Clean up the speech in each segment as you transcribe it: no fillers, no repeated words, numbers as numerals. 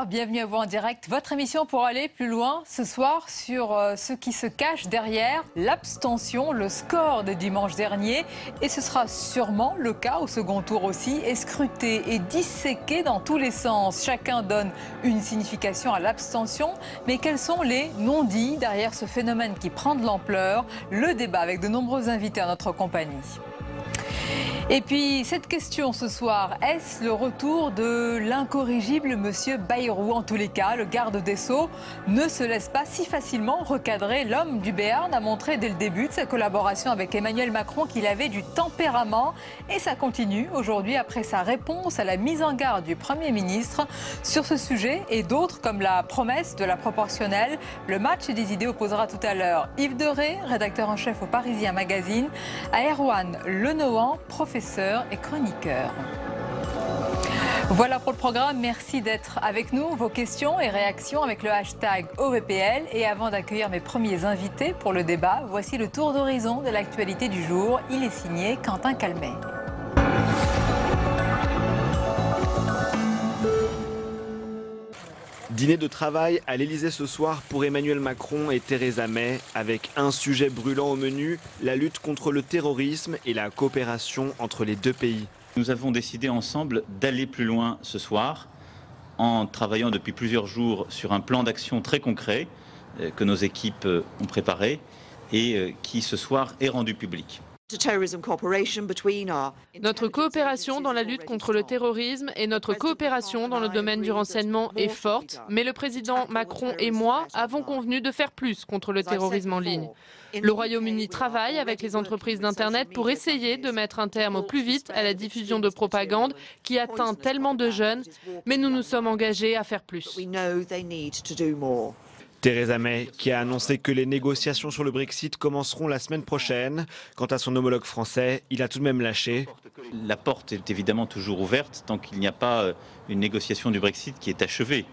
Bonsoir, bienvenue à vous en direct. Votre émission pour aller plus loin ce soir sur ce qui se cache derrière l'abstention, le score de dimanche dernier. Et ce sera sûrement le cas au second tour aussi, escruté et disséqué dans tous les sens. Chacun donne une signification à l'abstention. Mais quels sont les non-dits derrière ce phénomène qui prend de l'ampleur? Le débat avec de nombreux invités à notre compagnie. Et puis, cette question ce soir, est-ce le retour de l'incorrigible monsieur Bayrou? En tous les cas, le garde des Sceaux ne se laisse pas si facilement recadrer. L'homme du Béarn a montré dès le début de sa collaboration avec Emmanuel Macron qu'il avait du tempérament. Et ça continue aujourd'hui après sa réponse à la mise en garde du Premier ministre sur ce sujet et d'autres comme la promesse de la proportionnelle. Le match des idées opposera tout à l'heure Yves Deré, rédacteur en chef au Parisien Magazine, à Erwan Lenohan, professeur et chroniqueur. Voilà pour le programme. Merci d'être avec nous. Vos questions et réactions avec le hashtag OVPL. Et avant d'accueillir mes premiers invités pour le débat, voici le tour d'horizon de l'actualité du jour. Il est signé Quentin Calmet. Dîner de travail à l'Elysée ce soir pour Emmanuel Macron et Theresa May, avec un sujet brûlant au menu, la lutte contre le terrorisme et la coopération entre les deux pays. Nous avons décidé ensemble d'aller plus loin ce soir, en travaillant depuis plusieurs jours sur un plan d'action très concret que nos équipes ont préparé et qui ce soir est rendu public. Notre coopération dans la lutte contre le terrorisme et notre coopération dans le domaine du renseignement est forte, mais le président Macron et moi avons convenu de faire plus contre le terrorisme en ligne. Le Royaume-Uni travaille avec les entreprises d'Internet pour essayer de mettre un terme au plus vite à la diffusion de propagande qui atteint tellement de jeunes, mais nous nous sommes engagés à faire plus. Theresa May, qui a annoncé que les négociations sur le Brexit commenceront la semaine prochaine. Quant à son homologue français, il a tout de même lâché. La porte est évidemment toujours ouverte tant qu'il n'y a pas une négociation du Brexit qui est achevée.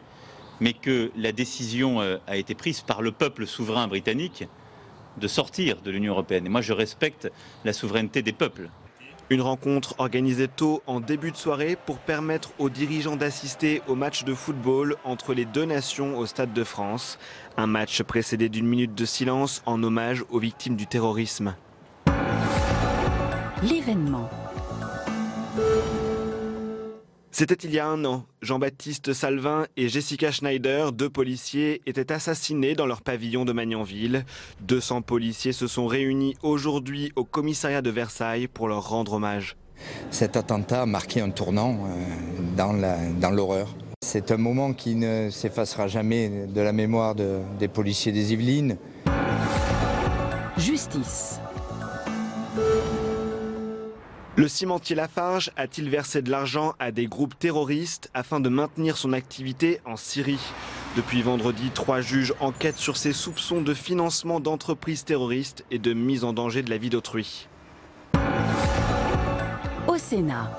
Mais que la décision a été prise par le peuple souverain britannique de sortir de l'Union européenne. Et moi, je respecte la souveraineté des peuples. Une rencontre organisée tôt en début de soirée pour permettre aux dirigeants d'assister au match de football entre les deux nations au Stade de France. Un match précédé d'une minute de silence en hommage aux victimes du terrorisme. L'événement. C'était il y a un an. Jean-Baptiste Salvin et Jessica Schneider, deux policiers, étaient assassinés dans leur pavillon de Magnanville. 200 policiers se sont réunis aujourd'hui au commissariat de Versailles pour leur rendre hommage. Cet attentat a marqué un tournant dans l'horreur. C'est un moment qui ne s'effacera jamais de la mémoire des policiers des Yvelines. Justice. Le cimentier Lafarge a-t-il versé de l'argent à des groupes terroristes afin de maintenir son activité en Syrie? Depuis vendredi, 3 juges enquêtent sur ces soupçons de financement d'entreprises terroristes et de mise en danger de la vie d'autrui. Au Sénat.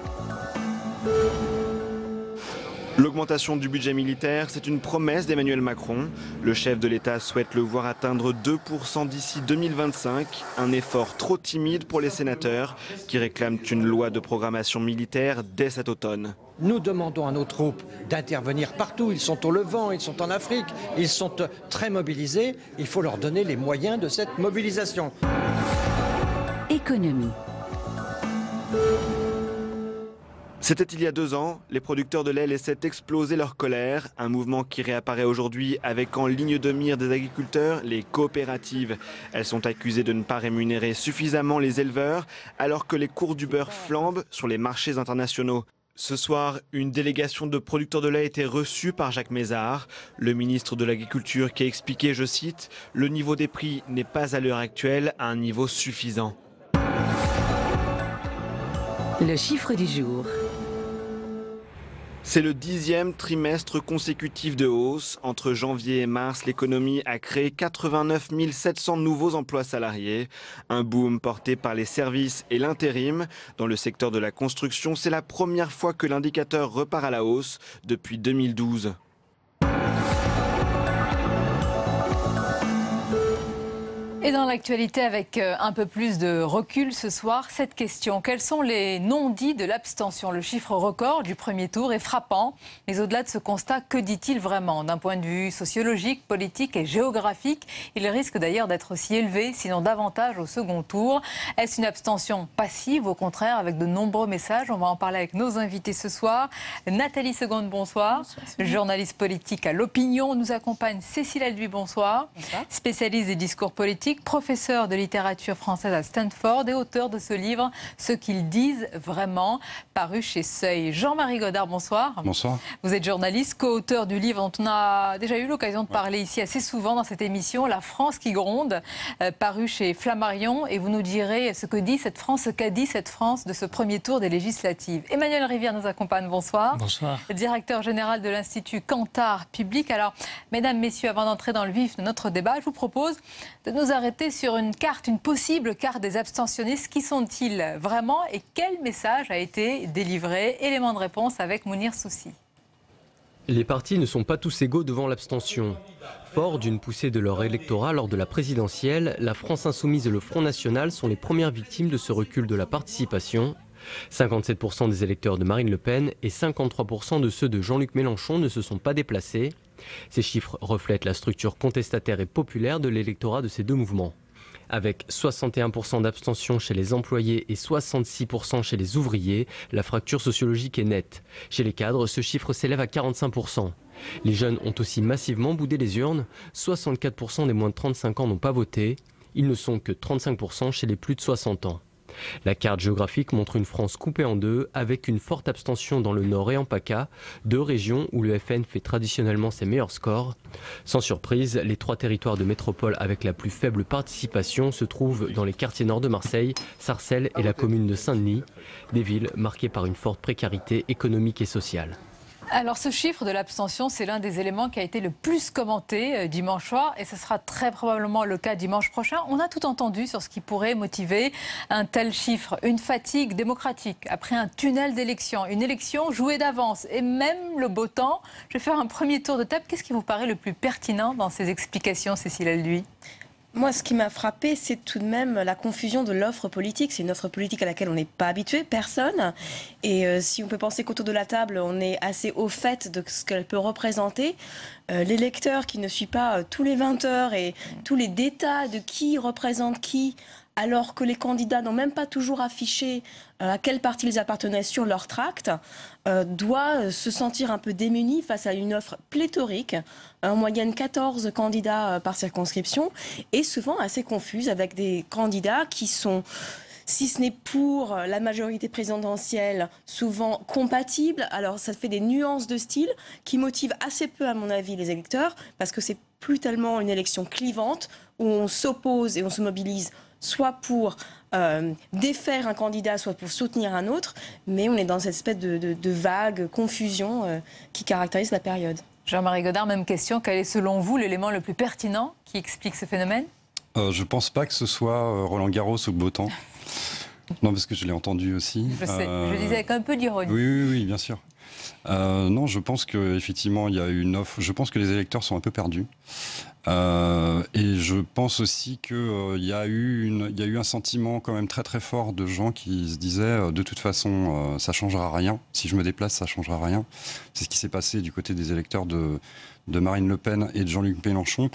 L'augmentation du budget militaire, c'est une promesse d'Emmanuel Macron. Le chef de l'État souhaite le voir atteindre 2% d'ici 2025, un effort trop timide pour les sénateurs qui réclament une loi de programmation militaire dès cet automne. Nous demandons à nos troupes d'intervenir partout. Ils sont au Levant, ils sont en Afrique, ils sont très mobilisés. Il faut leur donner les moyens de cette mobilisation. Économie. C'était il y a 2 ans, les producteurs de lait laissaient exploser leur colère, un mouvement qui réapparaît aujourd'hui avec en ligne de mire des agriculteurs les coopératives. Elles sont accusées de ne pas rémunérer suffisamment les éleveurs alors que les cours du beurre flambent sur les marchés internationaux. Ce soir, une délégation de producteurs de lait était reçue par Jacques Mézard, le ministre de l'Agriculture qui a expliqué, je cite, « Le niveau des prix n'est pas à l'heure actuelle à un niveau suffisant ». Le chiffre du jour. C'est le 10e trimestre consécutif de hausse. Entre janvier et mars, l'économie a créé 89 700 nouveaux emplois salariés. Un boom porté par les services et l'intérim. Dans le secteur de la construction, c'est la première fois que l'indicateur repart à la hausse depuis 2012. Et dans l'actualité, avec un peu plus de recul ce soir, cette question. Quels sont les non-dits de l'abstention? Le chiffre record du premier tour est frappant. Mais au-delà de ce constat, que dit-il vraiment? D'un point de vue sociologique, politique et géographique, il risque d'ailleurs d'être aussi élevé, sinon davantage au second tour. Est-ce une abstention passive, au contraire, avec de nombreux messages? On va en parler avec nos invités ce soir. Nathalie Segonde, bonsoir. Bonsoir, journaliste politique à l'Opinion. Nous accompagne Cécile Alduy, bonsoir. Bonsoir. Spécialiste des discours politiques, professeur de littérature française à Stanford et auteur de ce livre « Ce qu'ils disent vraiment », paru chez Seuil. Jean-Marie Godard, bonsoir. Bonsoir. Vous êtes journaliste, co-auteur du livre dont on a déjà eu l'occasion de parler ici assez souvent dans cette émission, « La France qui gronde », paru chez Flammarion. Et vous nous direz ce que dit cette France, ce qu'a dit cette France de ce premier tour des législatives. Emmanuel Rivière nous accompagne, bonsoir. Bonsoir. Directeur général de l'Institut Kantar Public. Alors, mesdames, messieurs, avant d'entrer dans le vif de notre débat, je vous propose de nous arrêter sur une carte, une possible carte des abstentionnistes. Qui sont-ils vraiment et quel message a été délivré? Élément de réponse avec Mounir Soussi. Les partis ne sont pas tous égaux devant l'abstention. Fort d'une poussée de leur électorat lors de la présidentielle, la France Insoumise et le Front National sont les premières victimes de ce recul de la participation. 57% des électeurs de Marine Le Pen et 53% de ceux de Jean-Luc Mélenchon ne se sont pas déplacés. Ces chiffres reflètent la structure contestataire et populaire de l'électorat de ces deux mouvements. Avec 61% d'abstention chez les employés et 66% chez les ouvriers, la fracture sociologique est nette. Chez les cadres, ce chiffre s'élève à 45%. Les jeunes ont aussi massivement boudé les urnes. 64% des moins de 35 ans n'ont pas voté. Ils ne sont que 35% chez les plus de 60 ans. La carte géographique montre une France coupée en deux, avec une forte abstention dans le Nord et en PACA, deux régions où le FN fait traditionnellement ses meilleurs scores. Sans surprise, les trois territoires de métropole avec la plus faible participation se trouvent dans les quartiers nord de Marseille, Sarcelles et la commune de Saint-Denis, des villes marquées par une forte précarité économique et sociale. Alors ce chiffre de l'abstention, c'est l'un des éléments qui a été le plus commenté dimanche soir et ce sera très probablement le cas dimanche prochain. On a tout entendu sur ce qui pourrait motiver un tel chiffre. Une fatigue démocratique après un tunnel d'élection, une élection jouée d'avance et même le beau temps. Je vais faire un premier tour de table. Qu'est-ce qui vous paraît le plus pertinent dans ces explications, Cécile Alduy ? Moi, ce qui m'a frappé, c'est tout de même la confusion de l'offre politique. C'est une offre politique à laquelle on n'est pas habitué, personne. Et si on peut penser qu'autour de la table, on est assez au fait de ce qu'elle peut représenter, l'électeur qui ne suit pas tous les 20 heures et tous les détails de qui représente qui, alors que les candidats n'ont même pas toujours affiché à quel parti ils appartenaient sur leur tract, doit se sentir un peu démuni face à une offre pléthorique, en moyenne 14 candidats par circonscription, et souvent assez confuse, avec des candidats qui sont, si ce n'est pour la majorité présidentielle, souvent compatibles. Alors ça fait des nuances de style qui motivent assez peu, à mon avis, les électeurs, parce que c'est plus tellement une élection clivante, où on s'oppose et on se mobilise soit pour défaire un candidat, soit pour soutenir un autre, mais on est dans cette espèce de vague confusion qui caractérise la période. Jean-Marie Godard, même question. Quel est selon vous l'élément le plus pertinent qui explique ce phénomène ? Je ne pense pas que ce soit Roland Garros ou le beau temps. Non, parce que je l'ai entendu aussi. Je sais, je disais avec un peu d'ironie. Oui, bien sûr. Non, je pense qu'effectivement, il y a une offre. Je pense que les électeurs sont un peu perdus. Et je pense aussi qu'il y a eu un sentiment quand même très très fort de gens qui se disaient de toute façon ça changera rien, si je me déplace ça changera rien. C'est ce qui s'est passé du côté des électeurs de Marine Le Pen et de Jean-Luc Mélenchon,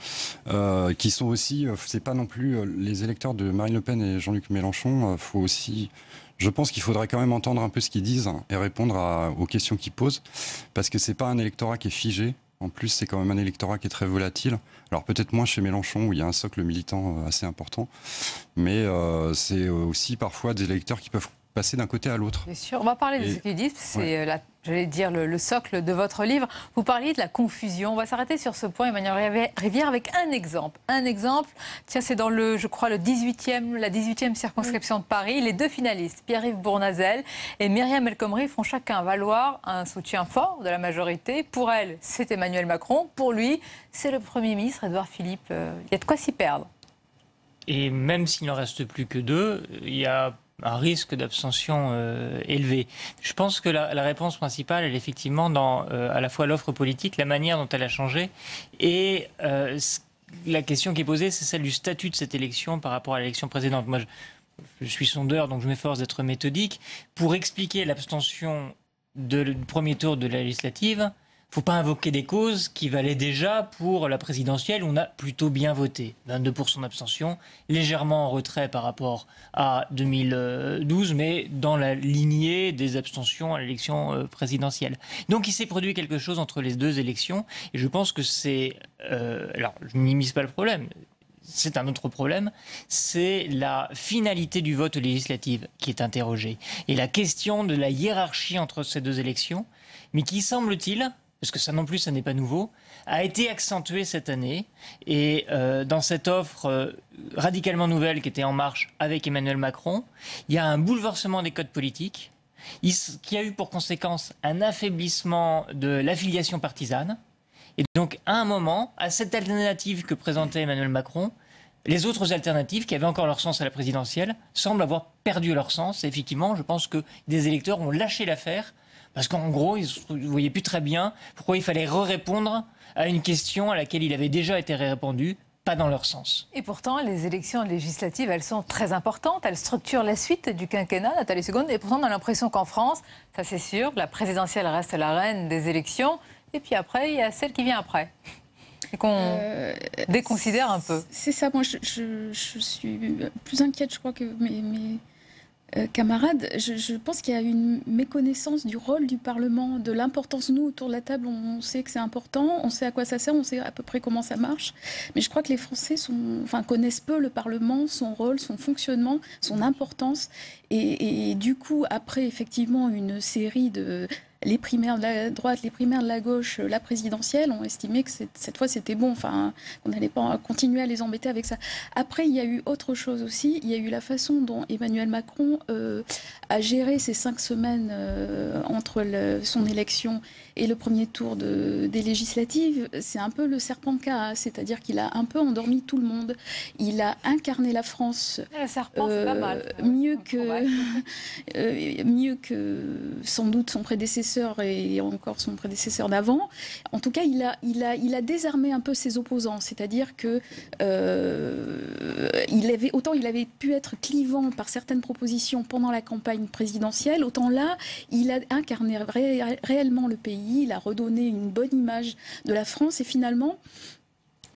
qui sont aussi, c'est pas non plus les électeurs de Marine Le Pen et Jean-Luc Mélenchon, faut aussi... Je pense qu'il faudrait quand même entendre un peu ce qu'ils disent et répondre aux questions qu'ils posent, parce que c'est pas un électorat qui est figé. En plus, c'est quand même un électorat qui est très volatile. Alors peut-être moins chez Mélenchon, où il y a un socle militant assez important, mais c'est aussi parfois des électeurs qui peuvent passer d'un côté à l'autre. Bien sûr, on va parler de ce qu'ils disent. C'est, j'allais dire, le socle de votre livre. Vous parliez de la confusion. On va s'arrêter sur ce point, Emmanuel Rivière, avec un exemple. Un exemple, tiens, c'est dans la 18e circonscription de Paris. Les deux finalistes, Pierre-Yves Bournazel et Myriam El Khomri, font chacun valoir un soutien fort de la majorité. Pour elle, c'est Emmanuel Macron. Pour lui, c'est le Premier ministre, Édouard Philippe. Il y a de quoi s'y perdre. Et même s'il n'en reste plus que deux, il y a un risque d'abstention élevé. Je pense que la réponse principale, elle est effectivement dans à la fois l'offre politique, la manière dont elle a changé et la question qui est posée, c'est celle du statut de cette élection par rapport à l'élection précédente. Moi, je suis sondeur, donc je m'efforce d'être méthodique. Pour expliquer l'abstention du premier tour de la législative, il ne faut pas invoquer des causes qui valaient déjà pour la présidentielle où on a plutôt bien voté. 22% d'abstention, légèrement en retrait par rapport à 2012, mais dans la lignée des abstentions à l'élection présidentielle. Donc il s'est produit quelque chose entre les deux élections, et je pense que c'est... alors, je ne minimise pas le problème. C'est un autre problème, c'est la finalité du vote législatif qui est interrogée. Et la question de la hiérarchie entre ces deux élections, mais qui semble-t-il, parce que ça non plus, ça n'est pas nouveau, a été accentuée cette année. Et dans cette offre radicalement nouvelle qui était en marche avec Emmanuel Macron, il y a un bouleversement des codes politiques qui a eu pour conséquence un affaiblissement de l'affiliation partisane. Et donc, à un moment, à cette alternative que présentait Emmanuel Macron, les autres alternatives, qui avaient encore leur sens à la présidentielle, semblent avoir perdu leur sens. Et effectivement, je pense que des électeurs ont lâché l'affaire, parce qu'en gros, ils ne voyaient plus très bien pourquoi il fallait répondre à une question à laquelle il avait déjà été répondu, pas dans leur sens. Et pourtant, les élections législatives, elles sont très importantes. Elles structurent la suite du quinquennat, Nathalie Seconde. Et pourtant, on a l'impression qu'en France, ça c'est sûr, la présidentielle reste la reine des élections. Et puis après, il y a celle qui vient après. Et qu'on déconsidère un peu. C'est ça, moi je suis plus inquiète, je crois, que mes camarades. Je pense qu'il y a une méconnaissance du rôle du Parlement, de l'importance. Nous, autour de la table, on sait que c'est important, on sait à quoi ça sert, on sait à peu près comment ça marche. Mais je crois que les Français connaissent peu le Parlement, son rôle, son fonctionnement, son importance. Et du coup, après, effectivement, une série de... Les primaires de la droite, les primaires de la gauche, la présidentielle, ont estimé que cette fois c'était bon, qu'on n'allait pas continuer à les embêter avec ça. Après, il y a eu autre chose aussi, il y a eu la façon dont Emmanuel Macron a géré ces 5 semaines entre son élection et le premier tour des législatives. C'est un peu le serpent de Caïn, c'est-à-dire qu'il a un peu endormi tout le monde. Il a incarné la France le serpent, c'est pas mal. mieux que sans doute son prédécesseur et encore son prédécesseur d'avant. En tout cas, il a désarmé un peu ses opposants, c'est-à-dire que autant il avait pu être clivant par certaines propositions pendant la campagne présidentielle, autant là, il a incarné réellement le pays, il a redonné une bonne image de la France, et finalement,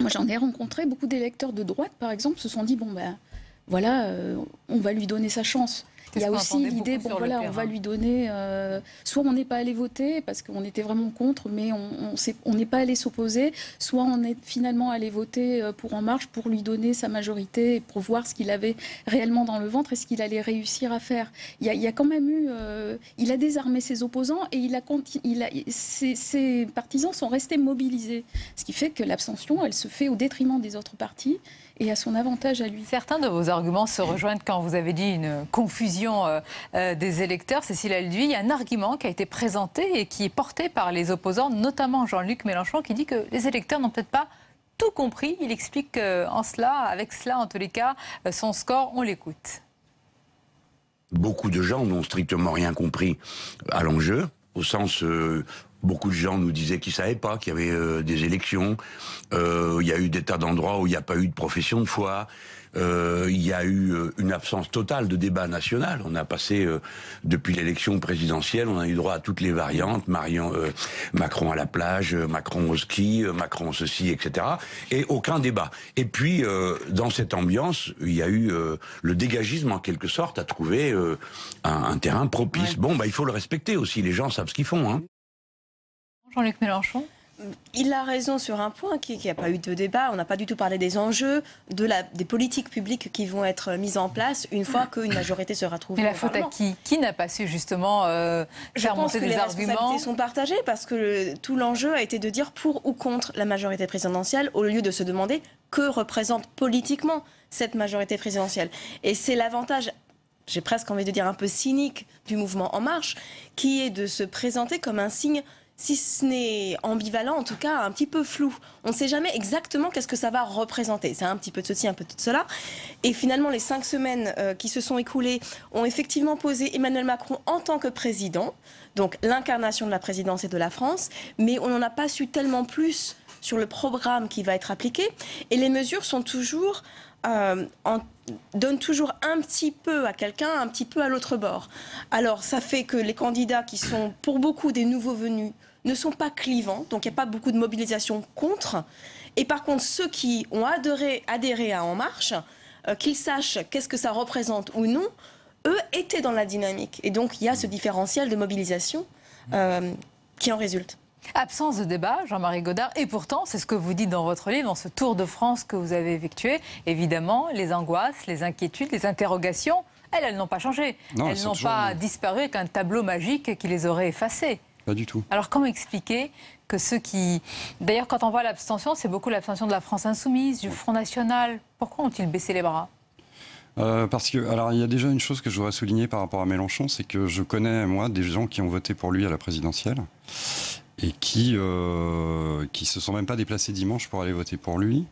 moi j'en ai rencontré beaucoup d'électeurs de droite, par exemple, se sont dit, voilà, on va lui donner sa chance. Il y a aussi l'idée, on va lui donner... soit on n'est pas allé voter parce qu'on était vraiment contre, mais on n'est pas allé s'opposer, soit on est finalement allé voter pour En Marche pour lui donner sa majorité, pour voir ce qu'il avait réellement dans le ventre et ce qu'il allait réussir à faire. Il y a quand même eu... il a désarmé ses opposants et ses partisans sont restés mobilisés. Ce qui fait que l'abstention, elle se fait au détriment des autres partis et à son avantage à lui. Certains de vos arguments se rejoignent quand vous avez dit une confusion des électeurs. Cécile Alduy, il y a un argument qui a été présenté et qui est porté par les opposants, notamment Jean-Luc Mélenchon, qui dit que les électeurs n'ont peut-être pas tout compris. Il explique avec cela, en tous les cas, son score, on l'écoute. Beaucoup de gens n'ont strictement rien compris à l'enjeu, au sens... Beaucoup de gens nous disaient qu'ils ne savaient pas qu'il y avait des élections. Il y a eu des tas d'endroits où il n'y a pas eu de profession de foi. Il y a eu une absence totale de débat national. On a passé, depuis l'élection présidentielle, on a eu droit à toutes les variantes. Macron à la plage, Macron au ski, Macron ceci, etc. Et aucun débat. Et puis, dans cette ambiance, il y a eu le dégagisme, en quelque sorte, à trouver un terrain propice. Ouais. Bon, il faut le respecter aussi. Les gens savent ce qu'ils font, hein. Jean-Luc Mélenchon. Il a raison sur un point, qu'il n'y a pas eu de débat. On n'a pas du tout parlé des enjeux, des politiques publiques qui vont être mises en place une fois qu'une majorité sera trouvée. Mais la faute à qui ? Qui n'a pas su justement faire monter des arguments ? Je pense que les responsabilités sont partagées parce que tout l'enjeu a été de dire pour ou contre la majorité présidentielle au lieu de se demander que représente politiquement cette majorité présidentielle. Et c'est l'avantage, j'ai presque envie de dire un peu cynique, du mouvement En Marche, qui est de se présenter comme un signe, si ce n'est ambivalent, en tout cas un petit peu flou. On ne sait jamais exactement qu'est-ce que ça va représenter. C'est un petit peu de ceci, un peu de cela. Et finalement, les 5 semaines qui se sont écoulées ont effectivement posé Emmanuel Macron en tant que président, donc l'incarnation de la présidence et de la France, mais on n'en a pas su tellement plus sur le programme qui va être appliqué. Et les mesures sont toujours... donnent toujours un petit peu à quelqu'un, un petit peu à l'autre bord. Alors, ça fait que les candidats qui sont, pour beaucoup, des nouveaux venus, ne sont pas clivants, donc il n'y a pas beaucoup de mobilisation contre. Et par contre, ceux qui ont adhéré à En Marche, qu'ils sachent qu'est-ce que ça représente ou non, eux étaient dans la dynamique. Et donc, il y a ce différentiel de mobilisation qui en résulte. Absence de débat, Jean-Marie Godard, et pourtant, c'est ce que vous dites dans votre livre, dans ce tour de France que vous avez effectué, évidemment, les angoisses, les inquiétudes, les interrogations, elles n'ont pas changé. Non, elles n'ont pas disparu avec un tableau magique qui les aurait effacées. Pas du tout. Alors comment expliquer que ceux qui... D'ailleurs, quand on voit l'abstention, c'est beaucoup l'abstention de la France Insoumise, du Front National. Pourquoi ont-ils baissé les bras ? Parce que, alors, il y a déjà une chose que je voudrais souligner par rapport à Mélenchon, c'est que je connais, moi, des gens qui ont voté pour lui à la présidentielle et qui se sont même pas déplacés dimanche pour aller voter pour lui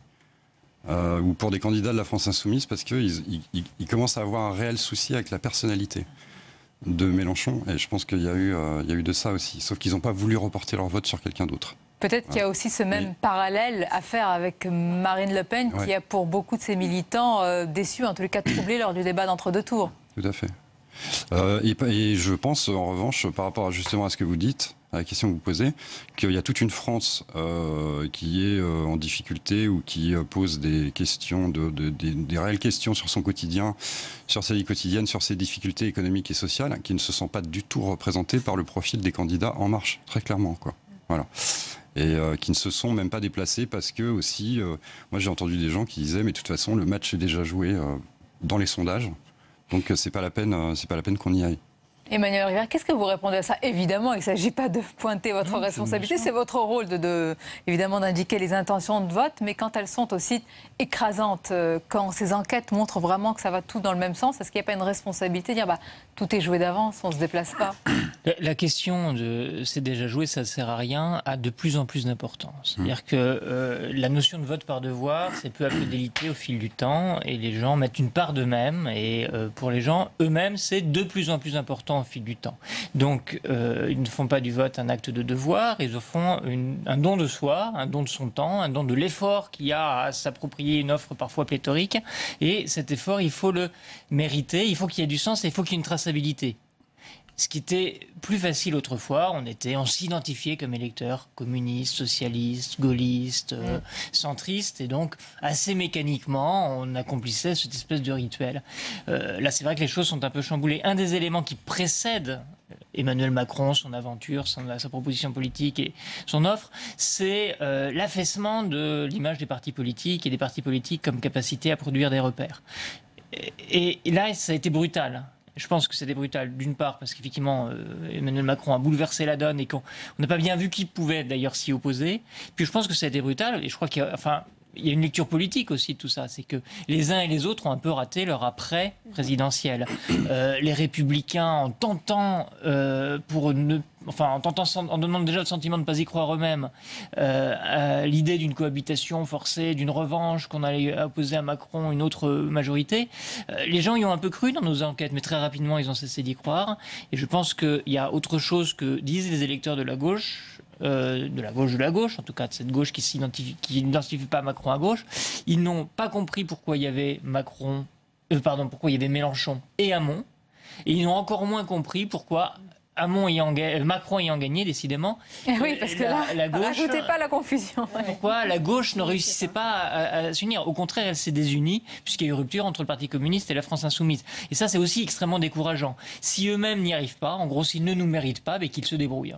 ou pour des candidats de la France Insoumise parce qu'ils commencent à avoir un réel souci avec la personnalité de Mélenchon. Et je pense qu'il y a eu de ça aussi. Sauf qu'ils n'ont pas voulu reporter leur vote sur quelqu'un d'autre. Peut-être qu'il y a aussi ce même parallèle à faire avec Marine Le Pen, qui a pour beaucoup de ses militants déçus, en tous les cas troublés lors du débat d'entre-deux tours. Tout à fait. Et je pense, en revanche, par rapport justement à ce que vous dites, à la question que vous posez, qu'il y a toute une France qui est en difficulté ou qui pose des questions, des réelles questions sur son quotidien, sur sa vie quotidienne, sur ses difficultés économiques et sociales, qui ne se sont pas du tout représentées par le profil des candidats En Marche, très clairement, quoi. Voilà. Et qui ne se sont même pas déplacés parce que aussi, moi j'ai entendu des gens qui disaient mais de toute façon le match est déjà joué dans les sondages, donc c'est pas la peine qu'on y aille. Emmanuel Rivière, qu'est-ce que vous répondez à ça? Évidemment, il ne s'agit pas de pointer votre responsabilité, c'est votre rôle évidemment d'indiquer les intentions de vote, mais quand elles sont aussi écrasantes, quand ces enquêtes montrent vraiment que ça va tout dans le même sens, est-ce qu'il n'y a pas une responsabilité de dire tout est joué d'avance, on ne se déplace pas? La question de c'est déjà joué, ça ne sert à rien, a de plus en plus d'importance. C'est-à-dire que la notion de vote par devoir, c'est peu à peu délité au fil du temps, et les gens mettent une part d'eux-mêmes, et pour les gens, eux-mêmes, c'est de plus en plus important au fil du temps. Donc, ils ne font pas du vote un acte de devoir, ils en font un don de soi, un don de son temps, un don de l'effort qu'il y a à s'approprier une offre parfois pléthorique, et cet effort, il faut le mériter, il faut qu'il y ait du sens, et il faut qu'il y ait une traçabilité. Ce qui était plus facile autrefois, on s'identifiait comme électeur communiste, socialiste, gaulliste, centriste, et donc assez mécaniquement, on accomplissait cette espèce de rituel. Là, c'est vrai que les choses sont un peu chamboulées. Un des éléments qui précède Emmanuel Macron, son aventure, sa proposition politique et son offre, c'est l'affaissement de l'image des partis politiques et des partis politiques comme capacité à produire des repères. Et là, ça a été brutal. Je pense que c'était brutal, d'une part, parce qu'effectivement, Emmanuel Macron a bouleversé la donne et qu'on n'a pas bien vu qui pouvait d'ailleurs s'y opposer. Puis je pense que ça a été brutal, et je crois qu'il y a une lecture politique aussi de tout ça. C'est que les uns et les autres ont un peu raté leur après présidentiel. Les Républicains, en donnant déjà le sentiment de ne pas y croire eux-mêmes, l'idée d'une cohabitation forcée, d'une revanche qu'on allait opposer à Macron, une autre majorité, les gens y ont un peu cru dans nos enquêtes, mais très rapidement ils ont cessé d'y croire. Et je pense qu'il y a autre chose que disent les électeurs de la gauche, en tout cas de cette gauche qui n'identifie pas Macron à gauche. Ils n'ont pas compris pourquoi il y avait pourquoi il y avait Mélenchon et Hamon, et ils n'ont encore moins compris pourquoi Macron ayant gagné, décidément. Oui, parce que la gauche, rajoutez pas la confusion. Pourquoi la gauche ne réussissait pas à s'unir? Au contraire, elle s'est désunie, puisqu'il y a eu rupture entre le Parti communiste et la France insoumise. Et ça, c'est aussi extrêmement décourageant. Si eux-mêmes n'y arrivent pas, en gros, s'ils ne nous méritent pas, qu'ils se débrouillent.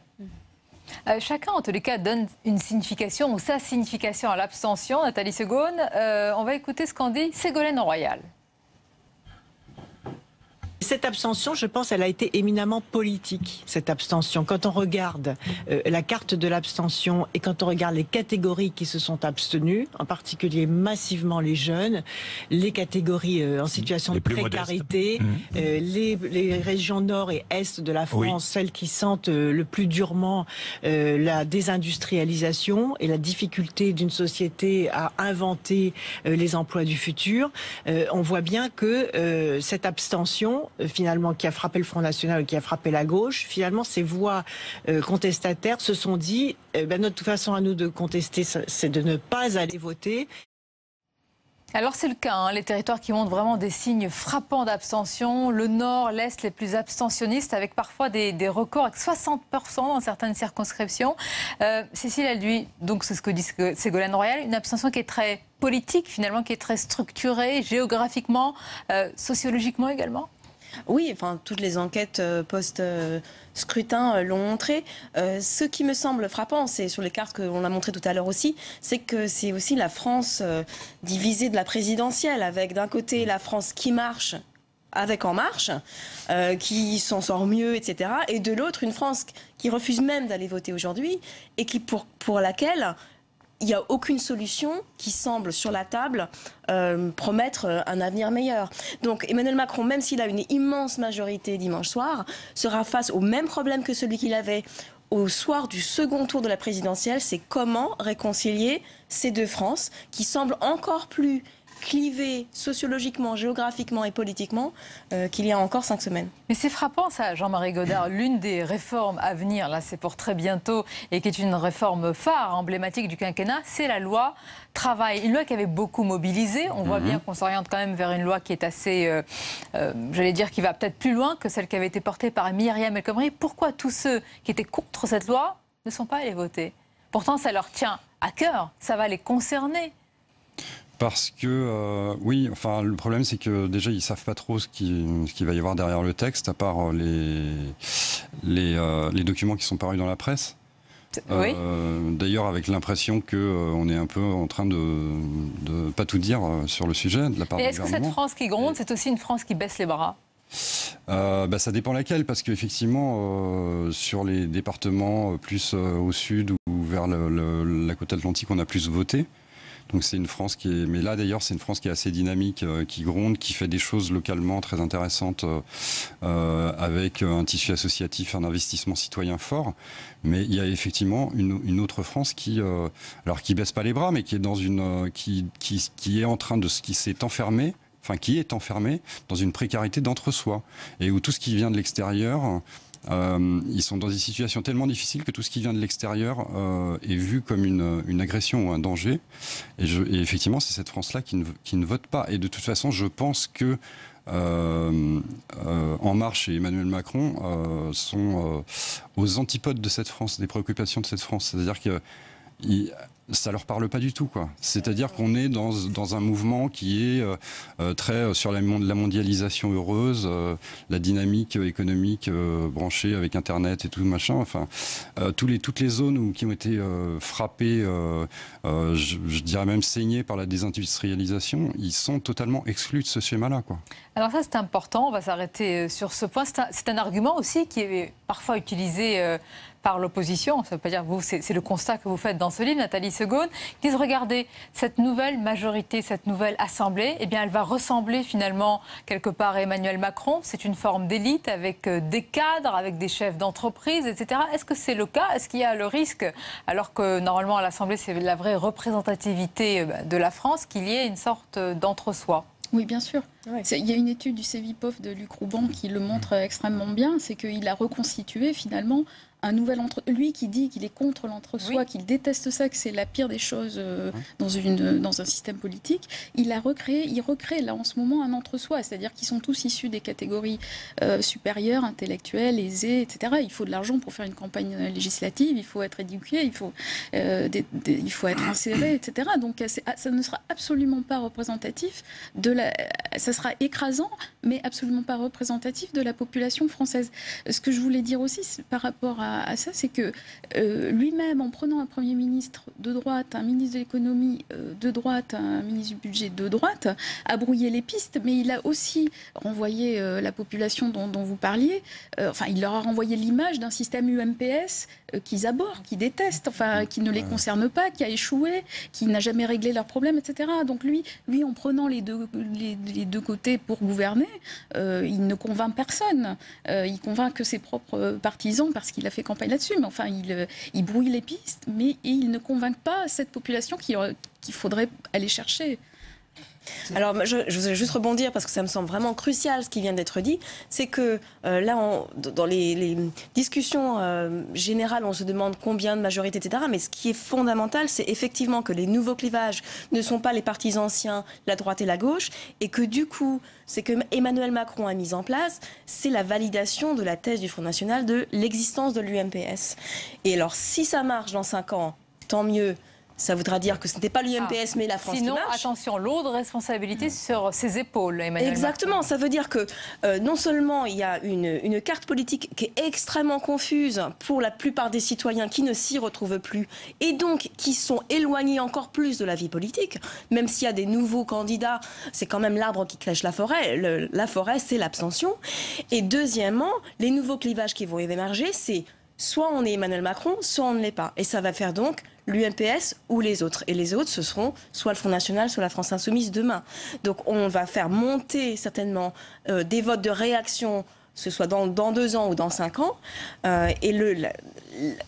Chacun, en tous les cas, donne une signification ou sa signification à l'abstention. Nathalie Segonde, on va écouter ce qu'en dit Ségolène Royal. Cette abstention, je pense, elle a été éminemment politique, cette abstention. Quand on regarde la carte de l'abstention et quand on regarde les catégories qui se sont abstenues, en particulier massivement les jeunes, les catégories en situation de précarité, les régions nord et est de la France, celles qui sentent le plus durement la désindustrialisation et la difficulté d'une société à inventer les emplois du futur, on voit bien que cette abstention finalement, qui a frappé le Front National ou qui a frappé la gauche, finalement, ces voix contestataires se sont dit, notre façon à nous de contester, c'est de ne pas aller voter. Alors c'est le cas, hein, les territoires qui montrent vraiment des signes frappants d'abstention, le Nord, l'Est les plus abstentionnistes, avec parfois des records avec 60% dans certaines circonscriptions. Cécile, elle dit, donc c'est ce que dit Ségolène Royal, une abstention qui est très politique finalement, qui est très structurée géographiquement, sociologiquement également. Oui, enfin, toutes les enquêtes post-scrutin l'ont montré. Ce qui me semble frappant, c'est sur les cartes qu'on a montrées tout à l'heure aussi, c'est que c'est aussi la France divisée de la présidentielle, avec d'un côté la France qui marche avec En Marche, qui s'en sort mieux, etc. Et de l'autre, une France qui refuse même d'aller voter aujourd'hui et qui, pour laquelle il n'y a aucune solution qui semble sur la table promettre un avenir meilleur. Donc Emmanuel Macron, même s'il a une immense majorité dimanche soir, sera face au même problème que celui qu'il avait au soir du second tour de la présidentielle, c'est comment réconcilier ces deux France qui semblent encore plus clivées sociologiquement, géographiquement et politiquement qu'il y a encore 5 semaines. Mais c'est frappant ça, Jean-Marie Godard. L'une des réformes à venir, là c'est pour très bientôt, et qui est une réforme phare, emblématique du quinquennat, c'est la loi travail. Une loi qui avait beaucoup mobilisé. On voit bien qu'on s'oriente quand même vers une loi qui est assez, j'allais dire, qui va peut-être plus loin que celle qui avait été portée par Myriam El Khomri. Pourquoi tous ceux qui étaient contre cette loi ne sont pas allés voter? Pourtant ça leur tient à cœur, ça va les concerner. Parce que, oui, enfin, le problème, c'est que déjà, ils ne savent pas trop ce qu'il va y avoir derrière le texte, à part les documents qui sont parus dans la presse. Oui. D'ailleurs, avec l'impression qu'on est un peu en train de pas tout dire sur le sujet de la part du gouvernement. Et est-ce que cette France qui gronde, c'est aussi une France qui baisse les bras? Ça dépend laquelle, parce qu'effectivement, sur les départements plus au sud ou vers la côte atlantique, on a plus voté. Donc c'est une France qui est... Mais là d'ailleurs c'est une France qui est assez dynamique, qui gronde, qui fait des choses localement très intéressantes avec un tissu associatif, un investissement citoyen fort. Mais il y a effectivement une autre France qui baisse pas les bras, mais qui est dans une... qui est en train de... qui s'est enfermée, enfin qui est enfermée dans une précarité d'entre-soi. Et où tout ce qui vient de l'extérieur... ils sont dans des situations tellement difficiles que tout ce qui vient de l'extérieur est vu comme une agression ou un danger. Et effectivement, c'est cette France-là qui ne vote pas. Et de toute façon, je pense que En Marche et Emmanuel Macron sont aux antipodes de cette France, des préoccupations de cette France. C'est-à-dire que ça leur parle pas du tout, quoi. C'est-à-dire qu'on est dans un mouvement qui est très sur la mondialisation heureuse, la dynamique économique branchée avec Internet et tout machin. Enfin, toutes les zones qui ont été frappées, je dirais même saignées par la désindustrialisation, ils sont totalement exclus de ce schéma-là, quoi. Alors ça, c'est important. On va s'arrêter sur ce point. C'est un argument aussi qui est parfois utilisé par l'opposition. Ça ne veut pas dire que vous, c'est le constat que vous faites dans ce livre, Nathalie Segonde. Ils disent, regardez, cette nouvelle majorité, cette nouvelle assemblée, eh bien, elle va ressembler finalement quelque part à Emmanuel Macron. C'est une forme d'élite avec des cadres, avec des chefs d'entreprise, etc. Est-ce que c'est le cas? Est-ce qu'il y a le risque, alors que normalement à l'Assemblée, c'est la vraie représentativité de la France, qu'il y ait une sorte d'entre-soi? Oui, bien sûr. Ouais. Il y a une étude du CEVIPOF de Luc Rouban qui le montre extrêmement bien, c'est qu'il a reconstitué finalement un nouvel lui qui dit qu'il est contre l'entre-soi, oui, qu'il déteste ça, que c'est la pire des choses dans un système politique. Il recrée là en ce moment un entre-soi, c'est-à-dire qu'ils sont tous issus des catégories supérieures, intellectuelles, aisées, etc. Il faut de l'argent pour faire une campagne législative, il faut être éduqué, il faut être inséré, etc. Donc ça ne sera absolument pas représentatif ça sera écrasant, mais absolument pas représentatif de la population française. Ce que je voulais dire aussi par rapport à ça, c'est que lui-même, en prenant un Premier ministre de droite, un ministre de l'économie de droite, un ministre du budget de droite, a brouillé les pistes, mais il a aussi renvoyé la population dont vous parliez, il leur a renvoyé l'image d'un système UMPS qu'ils abhorrent, qu'ils détestent, qui ne les concerne pas, qui a échoué, qui n'a jamais réglé leurs problèmes, etc. Donc lui, en prenant les deux côtés pour gouverner, il ne convainc personne. Il convainc que ses propres partisans parce qu'il a fait campagne là-dessus, mais il brouille les pistes, mais il ne convainc pas cette population qu'il faudrait aller chercher. Alors, je voudrais juste rebondir parce que ça me semble vraiment crucial ce qui vient d'être dit. C'est que là, dans les discussions générales, on se demande combien de majorités, etc. Mais ce qui est fondamental, c'est effectivement que les nouveaux clivages ne sont pas les partis anciens, la droite et la gauche, et que du coup, c'est que Emmanuel Macron a mis en place, c'est la validation de la thèse du Front National de l'existence de l'UMPS. Et alors, si ça marche dans 5 ans, tant mieux. Ça voudra dire que ce n'était pas l'UMPS, mais la France Sinon, qui marche. attention, lourde responsabilité sur ses épaules, Emmanuel Exactement, Macron. ça veut dire que non seulement il y a une carte politique qui est extrêmement confuse pour la plupart des citoyens qui ne s'y retrouvent plus et donc qui sont éloignés encore plus de la vie politique, même s'il y a des nouveaux candidats, c'est quand même l'arbre qui cache la forêt. La forêt, c'est l'abstention. Et deuxièmement, les nouveaux clivages qui vont émerger, c'est soit on est Emmanuel Macron, soit on ne l'est pas. Et ça va faire donc l'UMPS ou les autres. Et les autres, ce seront soit le Front National, soit la France Insoumise demain. Donc on va faire monter certainement des votes de réaction, que ce soit dans 2 ans ou dans 5 ans. Et